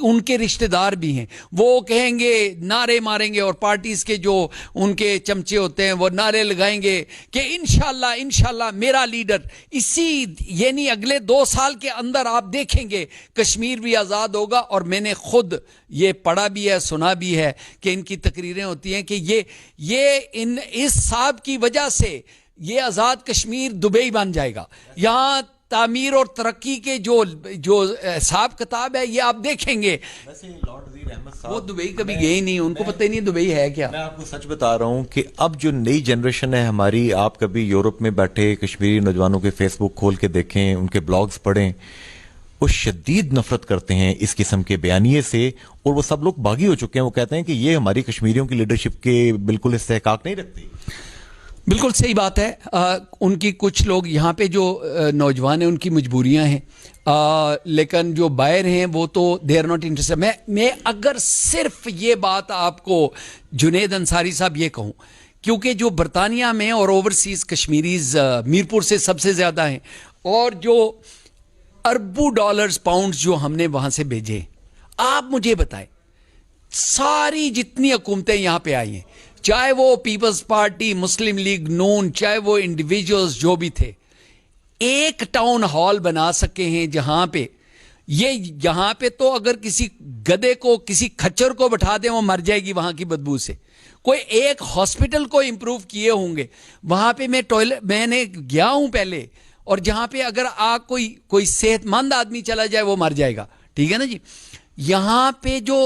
उनके रिश्तेदार भी हैं, वो कहेंगे, नारे मारेंगे, और पार्टीज के जो उनके चमचे होते हैं वो नारे लगाएंगे कि इंशाअल्लाह इंशाअल्लाह मेरा लीडर, इसी यानी अगले 2 साल के अंदर आप देखेंगे कश्मीर भी आज़ाद होगा। और मैंने खुद ये पढ़ा भी है, सुना भी है कि इनकी तकरीरें होती हैं कि ये इस साहब की वजह से ये आजाद कश्मीर दुबई बन जाएगा। यहां तामीर और तरक्की के जो हिसाब किताब है, ये आप देखेंगे। वैसे लॉर्ड नज़ीर अहमद साहब, वो दुबई कभी गए ही नहीं, उनको पता ही नहीं दुबई है क्या। मैं आपको सच बता रहा हूं कि अब जो नई जनरेशन है हमारी, आप कभी यूरोप में बैठे कश्मीरी नौजवानों के फेसबुक खोल के देखें, उनके ब्लॉग्स पढ़ें, वो शदीद नफरत करते हैं इस किस्म के बयानिए से, और वो सब लोग बागी हो चुके हैं। वो कहते हैं कि ये हमारी कश्मीरियों की लीडरशिप के बिल्कुल इस्तेहकाक नहीं रखती। बिल्कुल सही बात है। उनकी कुछ लोग यहाँ पे जो नौजवान हैं, उनकी मजबूरियां हैं, लेकिन जो बाहर हैं वो तो दे आर नॉट इंटरेस्टेड। मैं अगर सिर्फ ये बात आपको जुनेद अंसारी साहब ये कहूँ, क्योंकि जो बरतानिया में और ओवरसीज कश्मीरीज मीरपुर से सबसे ज़्यादा हैं, और जो अरबों डॉलर्स पाउंड्स जो हमने वहां से भेजे, आप मुझे बताएं, सारी जितनी हुकूमतें यहां पे आई हैं, चाहे वो पीपल्स पार्टी, मुस्लिम लीग नून, चाहे वो इंडिविजुअल्स जो भी थे, एक टाउन हॉल बना सके हैं जहां पे यहां पे तो अगर किसी गधे को, किसी खच्चर को बैठा दें, वो मर जाएगी वहां की बदबू से। कोई एक हॉस्पिटल को इंप्रूव किए होंगे वहां पे। मैं टॉयलेट मैंने गया हूं पहले, और जहां पे अगर कोई सेहतमंद आदमी चला जाए वो मर जाएगा, ठीक है ना जी। यहां पे जो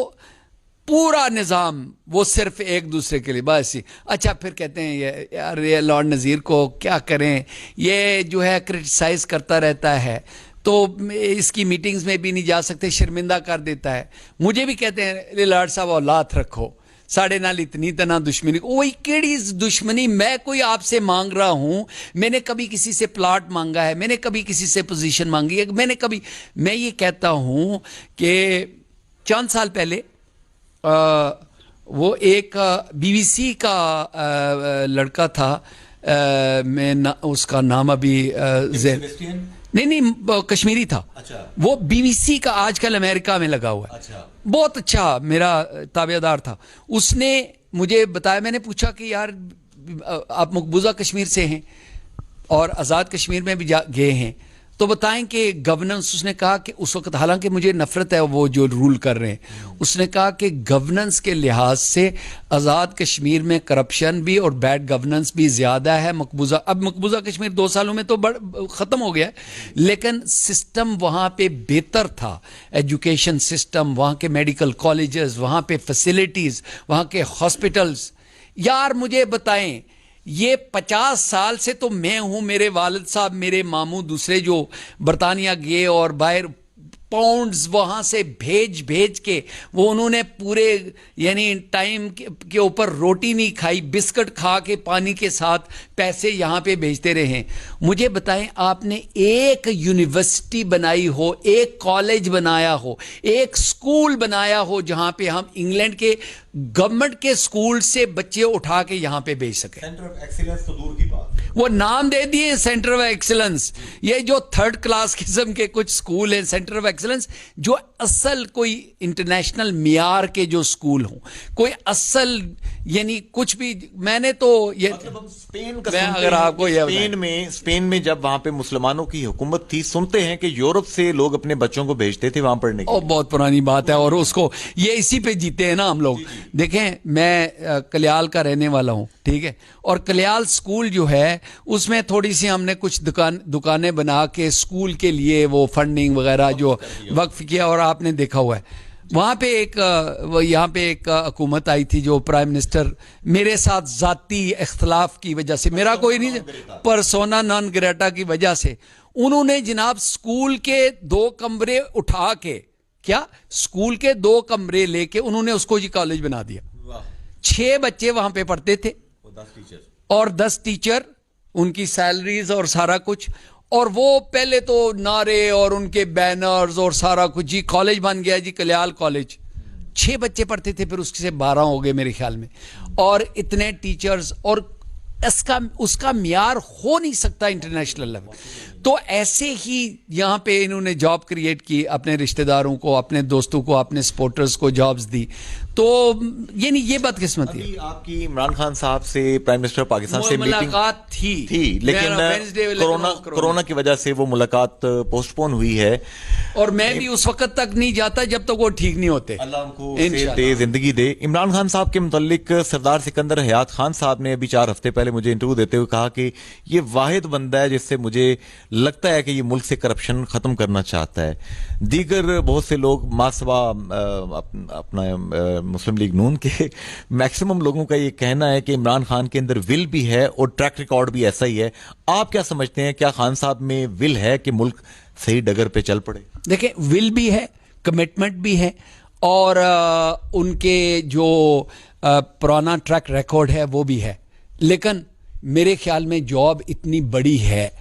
पूरा निजाम वो सिर्फ एक दूसरे के लिए बस ही। अच्छा, फिर कहते हैं यार ये लॉर्ड नज़ीर को क्या करें, ये जो है क्रिटिसाइज करता रहता है, तो इसकी मीटिंग्स में भी नहीं जा सकते, शर्मिंदा कर देता है। मुझे भी कहते हैं लॉर्ड साहब औलाद रखो, साढ़े नाल इतनी तना दुश्मनी, वही केड़ी दुश्मनी मैं कोई आपसे मांग रहा हूं। मैंने कभी किसी से प्लाट मांगा है, मैंने कभी किसी से पोजीशन मांगी है, मैं ये कहता हूं कि चंद साल पहले वो एक बीबीसी का लड़का था, उसका नाम अभी नहीं कश्मीरी था। अच्छा। वो बीबीसी का आजकल अमेरिका में लगा हुआ है। अच्छा। बहुत अच्छा मेरा ताबेदार था। उसने मुझे बताया, मैंने पूछा कि यार आप मकबूजा कश्मीर से हैं और आज़ाद कश्मीर में भी गए हैं, तो बताएं कि गवर्नेंस, उसने कहा कि उस वक्त, हालांकि मुझे नफरत है वो जो रूल कर रहे हैं, उसने कहा कि गवर्नेंस के लिहाज से आज़ाद कश्मीर में करप्शन भी और बैड गवर्नेंस भी ज़्यादा है। मकबूजा कश्मीर 2 सालों में तो ख़त्म हो गया है, लेकिन सिस्टम वहाँ पे बेहतर था। एजुकेशन सिस्टम, वहाँ के मेडिकल कॉलेजेस, वहाँ पे फैसिलिटीज़, वहाँ के हॉस्पिटल्स। यार मुझे बताएं, ये 50 साल से तो मैं हूं, मेरे वालिद साहब, मेरे मामू दूसरे जो बरतानिया गए और बाहर पाउंड्स वहां से भेज भेज के वो उन्होंने पूरे यानी टाइम के ऊपर रोटी नहीं खाई, बिस्किट खा के पानी के साथ पैसे यहां पे भेजते रहे। मुझे बताएं, आपने एक यूनिवर्सिटी बनाई हो, एक कॉलेज बनाया हो, एक स्कूल बनाया हो जहां पे हम इंग्लैंड के गवर्नमेंट के स्कूल से बच्चे उठा के यहां पे भेज सके? सेंटर ऑफ एक्सीलेंस तो दूर की बात, वो नाम दे दिए सेंटर ऑफ एक्सीलेंस। ये जो थर्ड क्लास किस्म के कुछ स्कूल हैं सेंटर ऑफ एक्सीलेंस, जो असल कोई इंटरनेशनल मियार के जो स्कूल हों, कोई असल यानी कुछ भी। मैंने तो ये मतलब हम स्पेन का मैं सुनते अगर हैं आपको कि ये स्पेन में जब वहां पे मुसलमानों की हुकूमत थी, सुनते हैं कि यूरोप से लोग अपने बच्चों को भेजते थे वहां पढ़ने के लिए। बहुत पुरानी बात है, और उसको ये इसी पे जीते हैं ना हम लोग। देखें, मैं कल्याल का रहने वाला हूं, ठीक है, और कल्याल स्कूल जो है उसमें थोड़ी सी हमने कुछ दुकानें बना के स्कूल के लिए वो फंडिंग वगैरह जो वक्फ किया, और आपने देखा हुआ है वहाँ पे यहाँ पे एक हुकूमत आई थी जो प्राइम मिनिस्टर, मेरे साथ जाती इख्तलाफ की वजह से, मेरा कोई नहीं, परसोना नॉन ग्रेटा की वजह से उन्होंने जनाब स्कूल के 2 कमरे उठा के, क्या स्कूल के 2 कमरे लेके उन्होंने उसको जी कॉलेज बना दिया। 6 बच्चे वहां पे पढ़ते थे और 10 टीचर, उनकी सैलरीज और सारा कुछ। और वो पहले तो नारे और उनके बैनर्स और सारा कुछ, जी कॉलेज बन गया जी कल्याल कॉलेज। 6 बच्चे पढ़ते थे, फिर उससे 12 हो गए मेरे ख्याल में, और इतने टीचर्स, और उसका मियार हो नहीं सकता इंटरनेशनल लेवल। तो ऐसे ही यहाँ पे इन्होंने जॉब क्रिएट की, अपने रिश्तेदारों को, अपने दोस्तों को, अपने सपोर्टर्स को जॉब्स दी। तो ये नहीं, ये बदकिस्मती है। आपकी इमरान खान साहब से, प्राइम मिनिस्टर पाकिस्तान से मुलाकात थी लेकिन कोरोना की वजह से वो मुलाकात पोस्टपोन हुई है, और मैं भी उस वक्त तक नहीं जाता जब तक वो ठीक नहीं होते। अल्लाह उनको सेहत दे, जिंदगी दे। इमरान खान साहब के मुतालिक सरदार सिकंदर हयात खान साहब ने अभी 4 हफ्ते पहले मुझे इंटरव्यू देते हुए कहा कि ये वाहिद बंदा है जिससे मुझे लगता है कि ये मुल्क से करप्शन खत्म करना चाहता है। दीगर बहुत से लोग मासवा अपना मुस्लिम लीग नून के मैक्सिमम लोगों का ये कहना है कि इमरान खान के अंदर विल भी है और ट्रैक रिकॉर्ड भी ऐसा ही है। आप क्या समझते हैं, क्या खान साहब में विल है कि मुल्क सही डगर पे चल पड़े? देखिए, विल भी है, कमिटमेंट भी है, और उनके जो पुराना ट्रैक रिकॉर्ड है वो भी है। लेकिन मेरे ख्याल में जॉब इतनी बड़ी है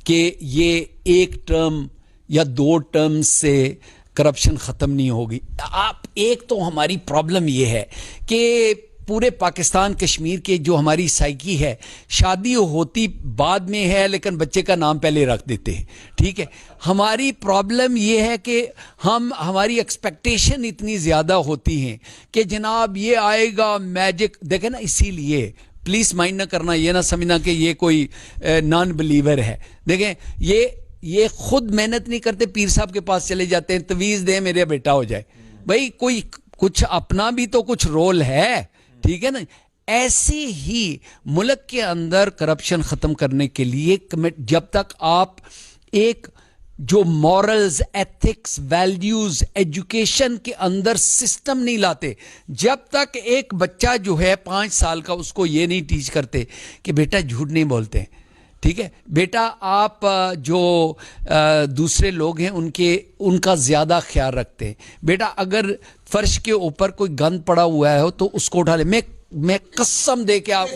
कि ये 1 टर्म या 2 टर्म से करप्शन ख़त्म नहीं होगी। आप एक तो हमारी प्रॉब्लम ये है कि पूरे पाकिस्तान कश्मीर के जो हमारी साइकी है, शादी होती बाद में है लेकिन बच्चे का नाम पहले रख देते हैं, ठीक है। हमारी प्रॉब्लम ये है कि हमारी एक्सपेक्टेशन इतनी ज़्यादा होती हैं कि जनाब ये आएगा मैजिक। देखें ना, इसीलिए प्लीज़ माइंड ना करना, ये ना समझना कि ये कोई नॉन बिलीवर है। देखें, ये खुद मेहनत नहीं करते, पीर साहब के पास चले जाते हैं, तवीज़ दे मेरा बेटा हो जाए। भाई कोई कुछ अपना भी तो कुछ रोल है, ठीक है ना। ऐसे ही मुल्क के अंदर करप्शन ख़त्म करने के लिए जब तक आप एक जो मॉरल्स, एथिक्स, वैल्यूज़, एजुकेशन के अंदर सिस्टम नहीं लाते, जब तक एक बच्चा जो है 5 साल का, उसको ये नहीं टीच करते कि बेटा झूठ नहीं बोलते, ठीक है बेटा, आप जो दूसरे लोग हैं उनका ज़्यादा ख्याल रखते हैं, बेटा अगर फर्श के ऊपर कोई गंद पड़ा हुआ है तो उसको उठा ले। मैं कसम दे के आप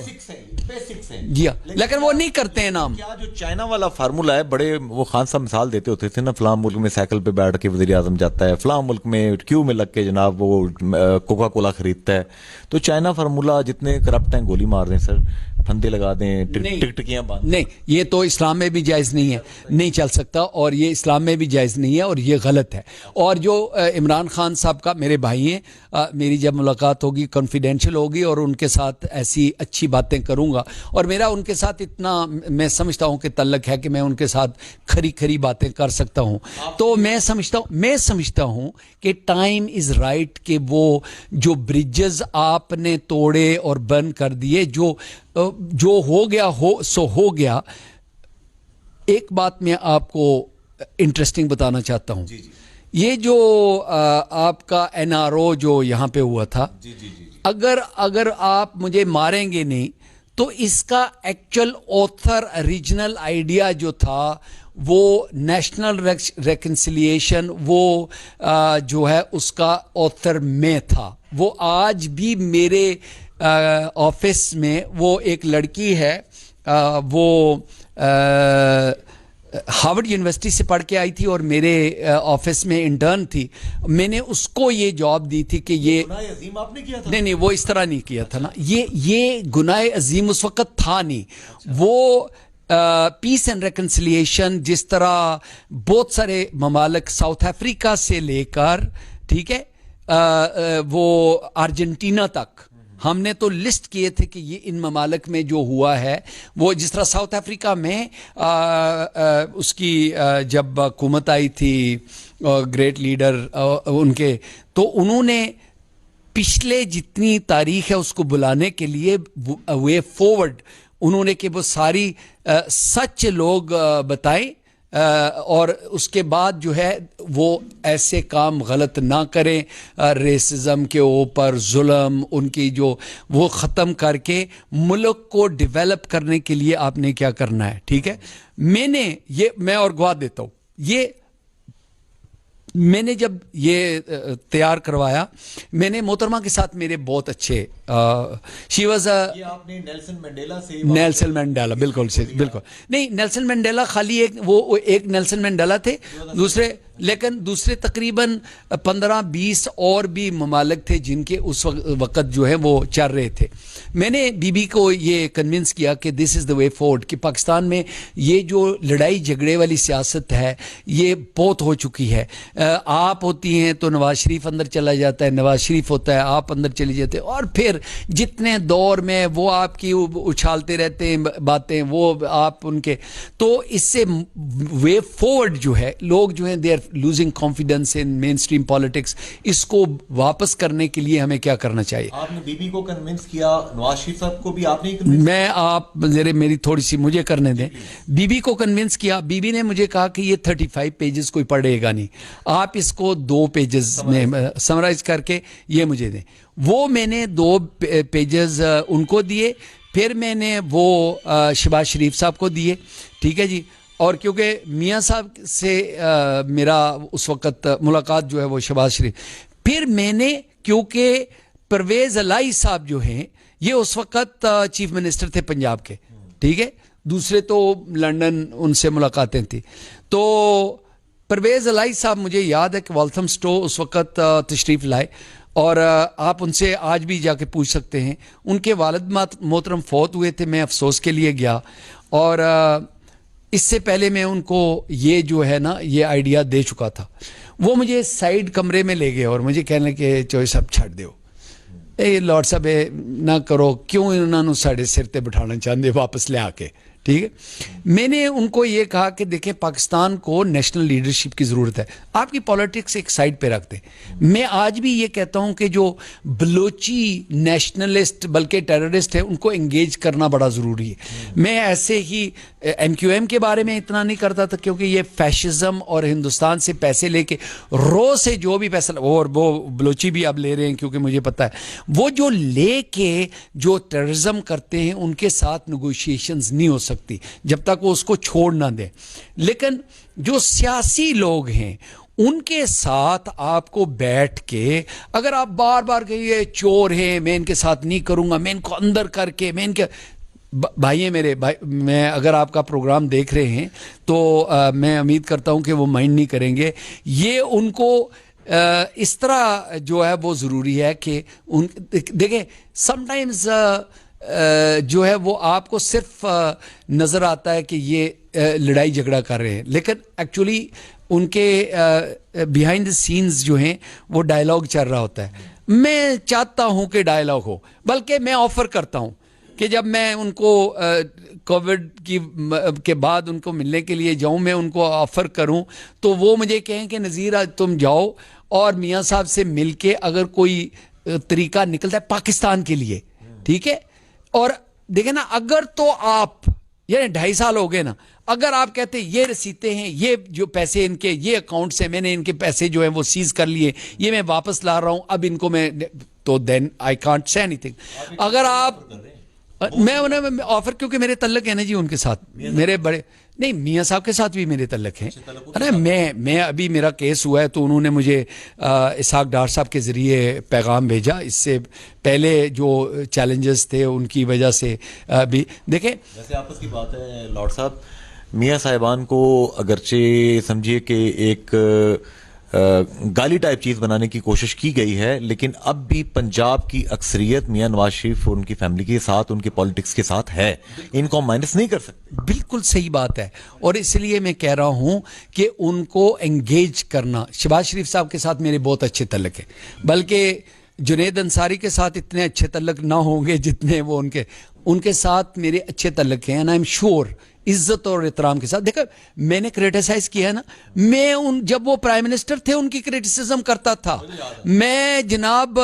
बेसिक्स हैं जी हाँ, लेकिन वो नहीं करते हैं नाम। क्या जो चाइना वाला फार्मूला है, बड़े वो खान साहब मिसाल देते होते थे ना, फलां मुल्क में साइकिल पे बैठ के वज़ीर आज़म जाता है, फलां मुल्क में क्यू में लग के जनाब वो कोका कोला खरीदता है। तो चाइना फार्मूला जितने करप्ट हैं गोली मार दें सर, फंदे लगा दें, नहीं। टिकटिकियां बांध। नहीं, ये तो इस्लाम में भी जायज़ नहीं है, नहीं चल सकता, और ये इस्लाम में भी जायज़ नहीं है, और ये गलत है। और जो इमरान खान साहब का, मेरे भाई हैं, मेरी जब मुलाकात होगी कॉन्फिडेंशियल होगी, और उनके साथ ऐसी अच्छी बातें करूंगा, और मेरा उनके साथ इतना मैं समझता हूं कि तल्लक है कि मैं उनके साथ खरी खरी बातें कर सकता हूं। तो मैं समझता हूं कि टाइम इज़ राइट कि वो जो ब्रिजेस आपने तोड़े और बंद कर दिए, जो हो गया सो हो गया। एक बात मैं आपको इंटरेस्टिंग बताना चाहता हूं। ये जो आपका एनआरओ जो यहां पे हुआ था, अगर आप मुझे मारेंगे नहीं तो इसका एक्चुअल ऑथर रीजनल आइडिया जो था वो नेशनल रेकन्सिलिएशन, वो जो है उसका ऑथर में था। वो आज भी मेरे ऑफिस में वो एक लड़की है, वो हार्वर्ड यूनिवर्सिटी से पढ़ के आई थी और मेरे ऑफिस में इंटर्न थी। मैंने उसको ये जॉब दी थी कि ये गुनाह अजीम आपने किया था। नहीं, वो इस तरह नहीं किया था ना। ये गुनाह अजीम उस वक्त था नहीं। वो पीस एंड रेकन्सिलिएशन, जिस तरह बहुत सारे ममालिक साउथ अफ्रीका से लेकर, ठीक है, वो अर्जेंटीना तक, हमने तो लिस्ट किए थे कि ये इन ममालिक में जो हुआ है, वो जिस तरह साउथ अफ्रीका में उसकी जब हुकूमत आई थी, ग्रेट लीडर उनके, तो उन्होंने पिछले जितनी तारीख है उसको बुलाने के लिए वे फॉरवर्ड उन्होंने कि वो सारी सच लोग बताएं, और उसके बाद जो है वो ऐसे काम गलत ना करें, रेसिज्म के ऊपर जुल्म उनकी जो वो ख़त्म करके मुल्क को डेवलप करने के लिए आपने क्या करना है। ठीक है, मैं और गवाह देता हूँ, मैंने जब ये तैयार करवाया, मैंने मोहतरमा के साथ मेरे बहुत अच्छे शी वॉज ये आपने नेल्सन मंडेला से नेल्सन मंडेला बिल्कुल नहीं, नेल्सन मंडेला खाली एक नेल्सन मंडेला थे, दूसरे तकरीबन 15-20 और भी ममालिक थे जिनके उस वक्त जो है वो चल रहे थे। मैंने बीबी को ये कन्विंस किया कि this is the way forward, कि पाकिस्तान में ये जो लड़ाई झगड़े वाली सियासत है ये बहुत हो चुकी है। आप होती हैं तो नवाज शरीफ अंदर चला जाता है, नवाज शरीफ होता है आप अंदर चले जाते हैं, और फिर जितने दौर में वो आपकी उछालते रहते हैं बातें, वो आप उनके, तो इससे वे फॉरवर्ड जो है, लोग जो हैं they are losing confidence in mainstream politics, इसको वापस करने के लिए हमें क्या करना चाहिए। आपने बीबी को कन्विंस किया, नवाज शरीफ साहब को भी आपने ही कन्विंस? मैं आप मेरी थोड़ी सी मुझे करने दें। बीबी को कन्विंस किया, बीबी ने मुझे कहा कि ये 35 पेजेस कोई पढ़ेगा नहीं, आप इसको 2 पेजेस में समराइज करके ये मुझे दें। वो मैंने 2 पेजेस उनको दिए, फिर मैंने वो शहबाज शरीफ साहब को दिए। ठीक है जी, और क्योंकि मियाँ साहब से मेरा उस वक़्त मुलाकात जो है वो शहबाज शरीफ, फिर मैंने, क्योंकि परवेज़ अलाई साहब जो हैं ये उस वक़्त चीफ मिनिस्टर थे पंजाब के, ठीक है, दूसरे तो लंदन उनसे मुलाकातें थी, तो परवेज़ अलाई साहब मुझे याद है कि वाल्थमस्टो उस वक़्त तशरीफ़ लाए, और आप उनसे आज भी जाके पूछ सकते हैं। उनके वालिद मोहतरम फौत हुए थे, मैं अफसोस के लिए गया, और इससे पहले मैं उनको ये जो है ना ये आइडिया दे चुका था। वो मुझे साइड कमरे में ले गए और मुझे कहने के चोई साहब छड़ दो, ए लॉर्ड साहब ना करो, क्यों इन्होंने साढ़े सिर ते बिठाना चाहते वापस ले आके। ठीक है, मैंने उनको ये कहा कि देखें पाकिस्तान को नेशनल लीडरशिप की ज़रूरत है, आपकी पॉलिटिक्स एक साइड पे रख दें। मैं आज भी ये कहता हूं कि जो बलोची नेशनलिस्ट बल्कि टेररिस्ट है उनको एंगेज करना बड़ा ज़रूरी है। मैं ऐसे ही MQM के बारे में इतना नहीं करता था क्योंकि ये फैशिज्म और हिंदुस्तान से पैसे लेके रो से जो भी पैसा, और वो बलोची भी अब ले रहे हैं क्योंकि मुझे पता है वो जो लेके जो टेररिज्म करते हैं उनके साथ नेगोशिएशंस नहीं हो सकती जब तक वो उसको छोड़ ना दें। लेकिन जो सियासी लोग हैं उनके साथ आपको बैठ के, अगर आप बार बार कहिए चोर हैं, मैं इनके साथ नहीं करूंगा, मैं इनको अंदर करके, मैं इनके भाई मेरे भाई, मैं अगर आपका प्रोग्राम देख रहे हैं तो मैं उम्मीद करता हूं कि वो माइंड नहीं करेंगे। ये उनको इस तरह जो है वो ज़रूरी है कि देखें समटाइम्स जो है वो आपको सिर्फ नज़र आता है कि ये लड़ाई झगड़ा कर रहे हैं, लेकिन एक्चुअली उनके बिहाइंड द सीन्स जो हैं वो डायलॉग चल रहा होता है। मैं चाहता हूं कि डायलॉग हो, बल्कि मैं ऑफर करता हूं कि जब मैं उनको कोविड के बाद उनको मिलने के लिए जाऊं, मैं उनको ऑफर करूं तो वो मुझे कहें कि नज़ीर आज तुम जाओ और मियां साहब से मिलके अगर कोई तरीका निकलता है पाकिस्तान के लिए, ठीक है। और देखे ना, अगर तो आप यानी 2.5 साल हो गए ना, अगर आप कहते ये रसीदें हैं, ये जो पैसे इनके ये अकाउंट से मैंने इनके पैसे जो है वो सीज कर लिए, ये मैं वापस ला रहा हूं, अब इनको मैं, तो then I can't say anything. अगर आप मैं उन्हें ऑफर, क्योंकि मेरे तल्लक है ना जी उनके साथ, मेरे बड़े नहीं मियाँ साहब के साथ भी मेरे तल्लक हैं। अरे मैं अभी मेरा केस हुआ है तो उन्होंने मुझे इसहाक डार साहब के ज़रिए पैगाम भेजा। इससे पहले जो चैलेंजेस थे उनकी वजह से भी देखें। वैसे आपस की बात है लॉर्ड साहब, मियाँ साहिबान को अगरचे समझिए कि एक गाली टाइप चीज बनाने की कोशिश की गई है, लेकिन अब भी पंजाब की अक्सरियत मियां नवाज शरीफ और उनकी फैमिली के साथ, उनके पॉलिटिक्स के साथ है, इनको हम माइनस नहीं कर सकते। बिल्कुल सही बात है, और इसलिए मैं कह रहा हूं कि उनको एंगेज करना। शहबाज शरीफ साहब के साथ मेरे बहुत अच्छे तल्लक हैं, बल्कि जुनेद अंसारी के साथ इतने अच्छे तल्लक ना होंगे जितने वो उनके साथ मेरे अच्छे तल्लक हैं। एंड आई एम श्योर इज्जत और एहतराम के साथ। देखो मैंने क्रिटिसाइज किया है ना, मैं जब वो प्राइम मिनिस्टर थे उनकी क्रिटिसिज्म करता था, मैं जनाब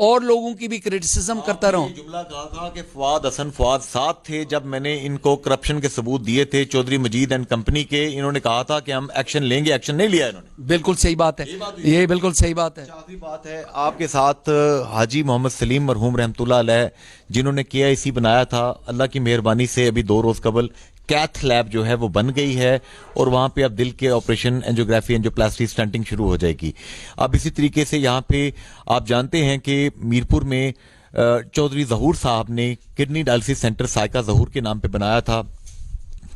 और लोगों की भी क्रिटिसिज्म करता रहा हूं। जुमला कहा था कि फवाद हसन फवाद साथ थे जब मैंने इनको करप्शन के सबूत दिए थे चौधरी मजीद एंड कंपनी के, इन्होंने कहा था कि हम एक्शन लेंगे, एक्शन नहीं लिया इन्होंने। बिल्कुल सही बात है, ये बिल्कुल सही बात है। आखिरी बात है, आपके साथ हाजी मोहम्मद सलीम मरहूम रहमतुल्लाह अलैह जिन्होंने KIC बनाया था, अल्लाह की मेहरबानी से अभी 2 रोज कबल कैथ लैब जो है वो बन गई है और वहां पे अब दिल के ऑपरेशन, एंजियोग्राफी, एंजियोप्लास्टी, स्टंटिंग शुरू हो जाएगी। अब इसी तरीके से यहाँ पे आप जानते हैं कि मीरपुर में चौधरी जहूर साहब ने किडनी डायलिसिस सेंटर साइका जहूर के नाम पे बनाया था।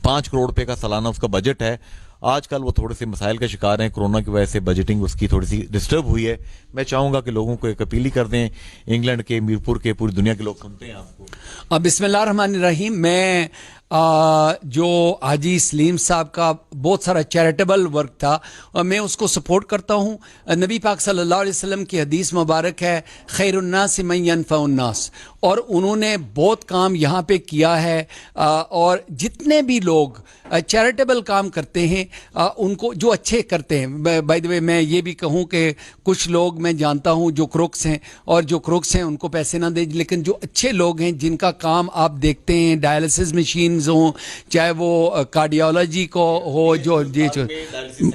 5 करोड़ रुपए का सालाना उसका बजट है। आजकल वो थोड़े से मसाइल का शिकार हैं, कोरोना की वजह से बजटिंग उसकी थोड़ी सी डिस्टर्ब हुई है। मैं चाहूंगा कि लोगों को एक अपील ही कर दें, इंग्लैंड के, मीरपुर के, पूरी दुनिया के लोग सुनते हैं आपको। बिस्मिल्लाह रहमान रहीम। मैं जो हाजी सलीम साहब का बहुत सारा चैरिटेबल वर्क था और मैं उसको सपोर्ट करता हूँ। नबी पाक सल्लल्लाहु अलैहि वसल्लम की हदीस मुबारक है, खैरुन्नास मन यनफउन्नास, और उन्होंने बहुत काम यहाँ पे किया है। और जितने भी लोग चैरिटेबल काम करते हैं उनको, जो अच्छे करते हैं, बाय द वे मैं ये भी कहूँ कि कुछ लोग मैं जानता हूँ जो क्रोक्स हैं, और जो क्रोक्स हैं उनको पैसे ना दें, लेकिन जो अच्छे लोग हैं जिनका काम आप देखते हैं, डायलिसिस मशीन हो, चाहे वो कार्डियोलॉजी को हो, जो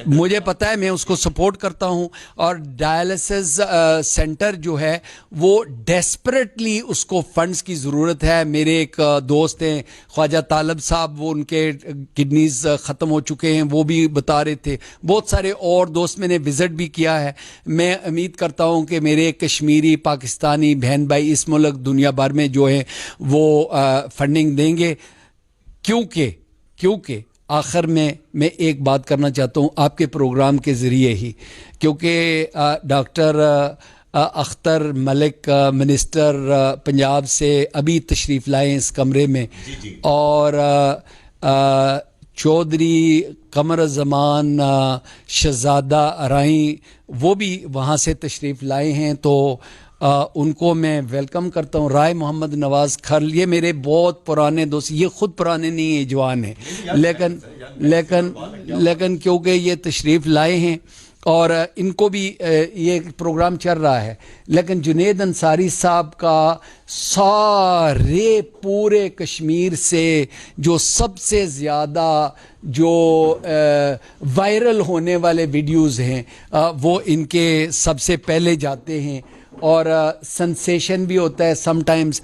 मुझे पता है, मैं उसको सपोर्ट करता हूं। और डायलिसिस सेंटर जो है वो डेस्परेटली उसको फंड्स की ज़रूरत है। मेरे एक दोस्त हैं ख्वाजा तालब साहब, वो उनके किडनीज ख़त्म हो चुके हैं, वो भी बता रहे थे। बहुत सारे और दोस्त, मैंने विज़िट भी किया है। मैं उम्मीद करता हूं कि मेरे कश्मीरी पाकिस्तानी बहन भाई इस मुल्क दुनिया भर में जो है वो फंडिंग देंगे, क्योंकि आखिर में मैं एक बात करना चाहता हूँ आपके प्रोग्राम के ज़रिए ही, क्योंकि डॉक्टर अख्तर मलिक मिनिस्टर पंजाब से अभी तशरीफ़ लाए इस कमरे में, और चौधरी कमर ज़मान शहज़ादा अराई वो भी वहाँ से तशरीफ़ लाए हैं, तो उनको मैं वेलकम करता हूँ। राय मोहम्मद नवाज़ खरल, ये मेरे बहुत पुराने दोस्त, ये खुद पुराने नहीं है, जवान हैं, लेकिन क्योंकि ये तशरीफ़ लाए हैं और इनको भी ये प्रोग्राम चल रहा है। लेकिन जुनेद अंसारी साहब का सारे पूरे कश्मीर से जो सबसे ज़्यादा जो वायरल होने वाले वीडियोज़ हैं वो इनके सबसे पहले जाते हैं, और सेंसेशन भी होता है समटाइम्स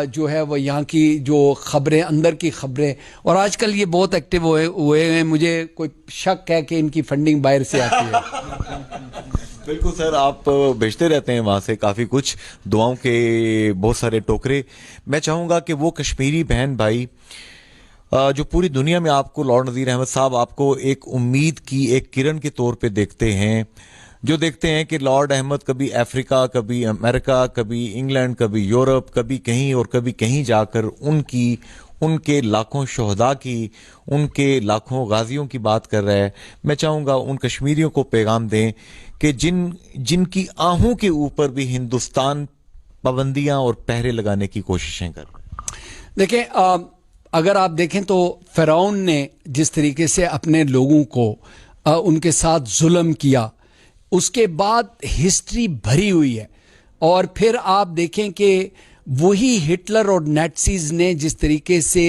जो है वो यहाँ की जो ख़बरें, अंदर की ख़बरें, और आजकल ये बहुत एक्टिव हुए हैं। मुझे कोई शक है कि इनकी फंडिंग बाहर से आती है। बिल्कुल सर, आप भेजते रहते हैं वहाँ से काफ़ी कुछ, दुआओं के बहुत सारे टोकरे। मैं चाहूँगा कि वो कश्मीरी बहन भाई जो पूरी दुनिया में आपको, लॉर्ड नज़ीर अहमद साहब आपको एक उम्मीद की एक किरण के तौर पे देखते हैं, जो देखते हैं कि लॉर्ड अहमद कभी अफ्रीका, कभी अमेरिका, कभी इंग्लैंड, कभी यूरोप, कभी कहीं और कभी कहीं जाकर उनके लाखों शहदा की, उनके लाखों गाजियों की बात कर रहा है। मैं चाहूँगा उन कश्मीरियों को पैगाम दें कि जिनकी आहों के ऊपर भी हिंदुस्तान पाबंदियां और पहरे लगाने की कोशिशें कर रहा है। देखें, अगर आप देखें तो फ़िरौन ने जिस तरीके से अपने लोगों को उनके साथ जुल्म किया, उसके बाद हिस्ट्री भरी हुई है। और फिर आप देखें कि वही हिटलर और नाज़ीज़ ने जिस तरीके से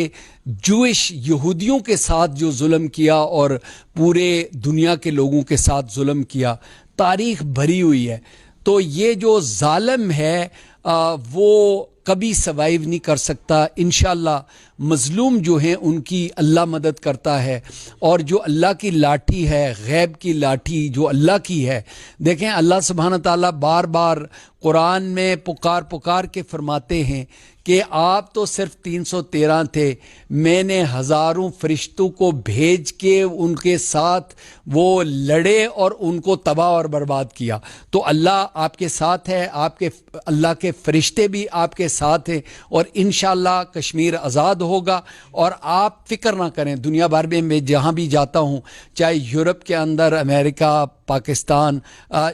जूइश यहूदियों के साथ जो जुल्म किया और पूरे दुनिया के लोगों के साथ जुल्म किया, तारीख भरी हुई है। तो ये जो जालिम है वो कभी सर्वाइव नहीं कर सकता। इंशाअल्लाह मजलूम जो हैं उनकी अल्लाह मदद करता है, और जो अल्लाह की लाठी है, गैब की लाठी जो अल्लाह की है। देखें, अल्लाह सुब्हान ताला बार बार कुरान में पुकार के फरमाते हैं कि आप तो सिर्फ 313 थे, मैंने हज़ारों फरिश्तों को भेज के उनके साथ वो लड़े और उनको तबाह और बर्बाद किया। तो अल्लाह आपके साथ है, आपके अल्लाह के फरिश्ते भी आपके साथ हैं, और इंशाअल्लाह कश्मीर आज़ाद होगा। और आप फिक्र ना करें, दुनिया भर में मैं जहाँ भी जाता हूँ, चाहे यूरोप के अंदर, अमेरिका, पाकिस्तान,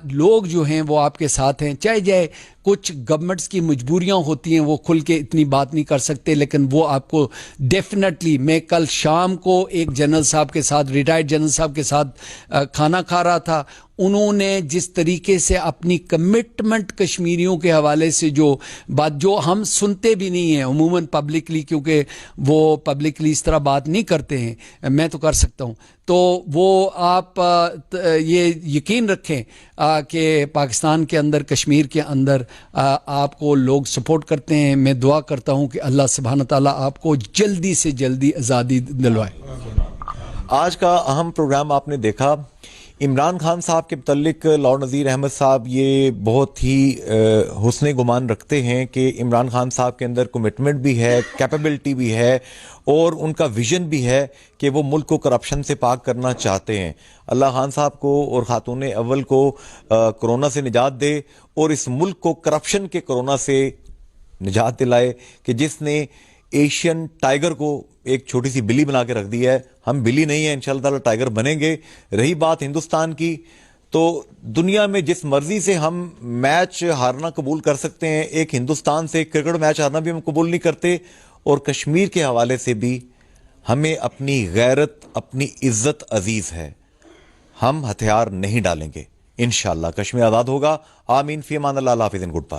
लोग जो हैं वो आपके साथ हैं। चाहे कुछ गवर्नमेंट्स की मजबूरियां होती हैं, वो खुल के इतनी बात नहीं कर सकते, लेकिन वो आपको डेफिनेटली, मैं कल शाम को एक जनरल साहब के साथ, रिटायर्ड जनरल साहब के साथ खाना खा रहा था। उन्होंने जिस तरीके से अपनी कमिटमेंट कश्मीरियों के हवाले से जो बात, जो हम सुनते भी नहीं हैं उमूमन पब्लिकली, क्योंकि वो पब्लिकली इस तरह बात नहीं करते हैं, मैं तो कर सकता हूँ। तो वो आप ये यकीन रखें कि पाकिस्तान के अंदर, कश्मीर के अंदर आपको लोग सपोर्ट करते हैं। मैं दुआ करता हूँ कि अल्लाह सुब्हान ताला आपको जल्दी से जल्दी आज़ादी दिलवाए। आज का अहम प्रोग्राम आपने देखा। इमरान खान साहब के मुतल्लिक लॉर्ड नज़ीर अहमद साहब ये बहुत ही हुस्न गुमान रखते हैं कि इमरान खान साहब के अंदर कमिटमेंट भी है, कैपेबिलिटी भी है, और उनका विजन भी है कि वो मुल्क को करप्शन से पाक करना चाहते हैं। अल्लाह खान साहब को और खातून अव्वल को कोरोना से निजात दे, और इस मुल्क को करप्शन के कोरोना से निजात दिलाए कि जिसने एशियन टाइगर को एक छोटी सी बिल्ली बना के रख दी है। हम बिल्ली नहीं है, इंशाअल्लाह ताला टाइगर बनेंगे। रही बात हिंदुस्तान की, तो दुनिया में जिस मर्जी से हम मैच हारना कबूल कर सकते हैं, एक हिंदुस्तान से क्रिकेट मैच हारना भी हम कबूल नहीं करते। और कश्मीर के हवाले से भी हमें अपनी गैरत, अपनी इज्जत अजीज है, हम हथियार नहीं डालेंगे। इंशाअल्लाह कश्मीर आज़ाद होगा। आमीन। फी अमान अल्लाह, हाफिज़, गुड बाय।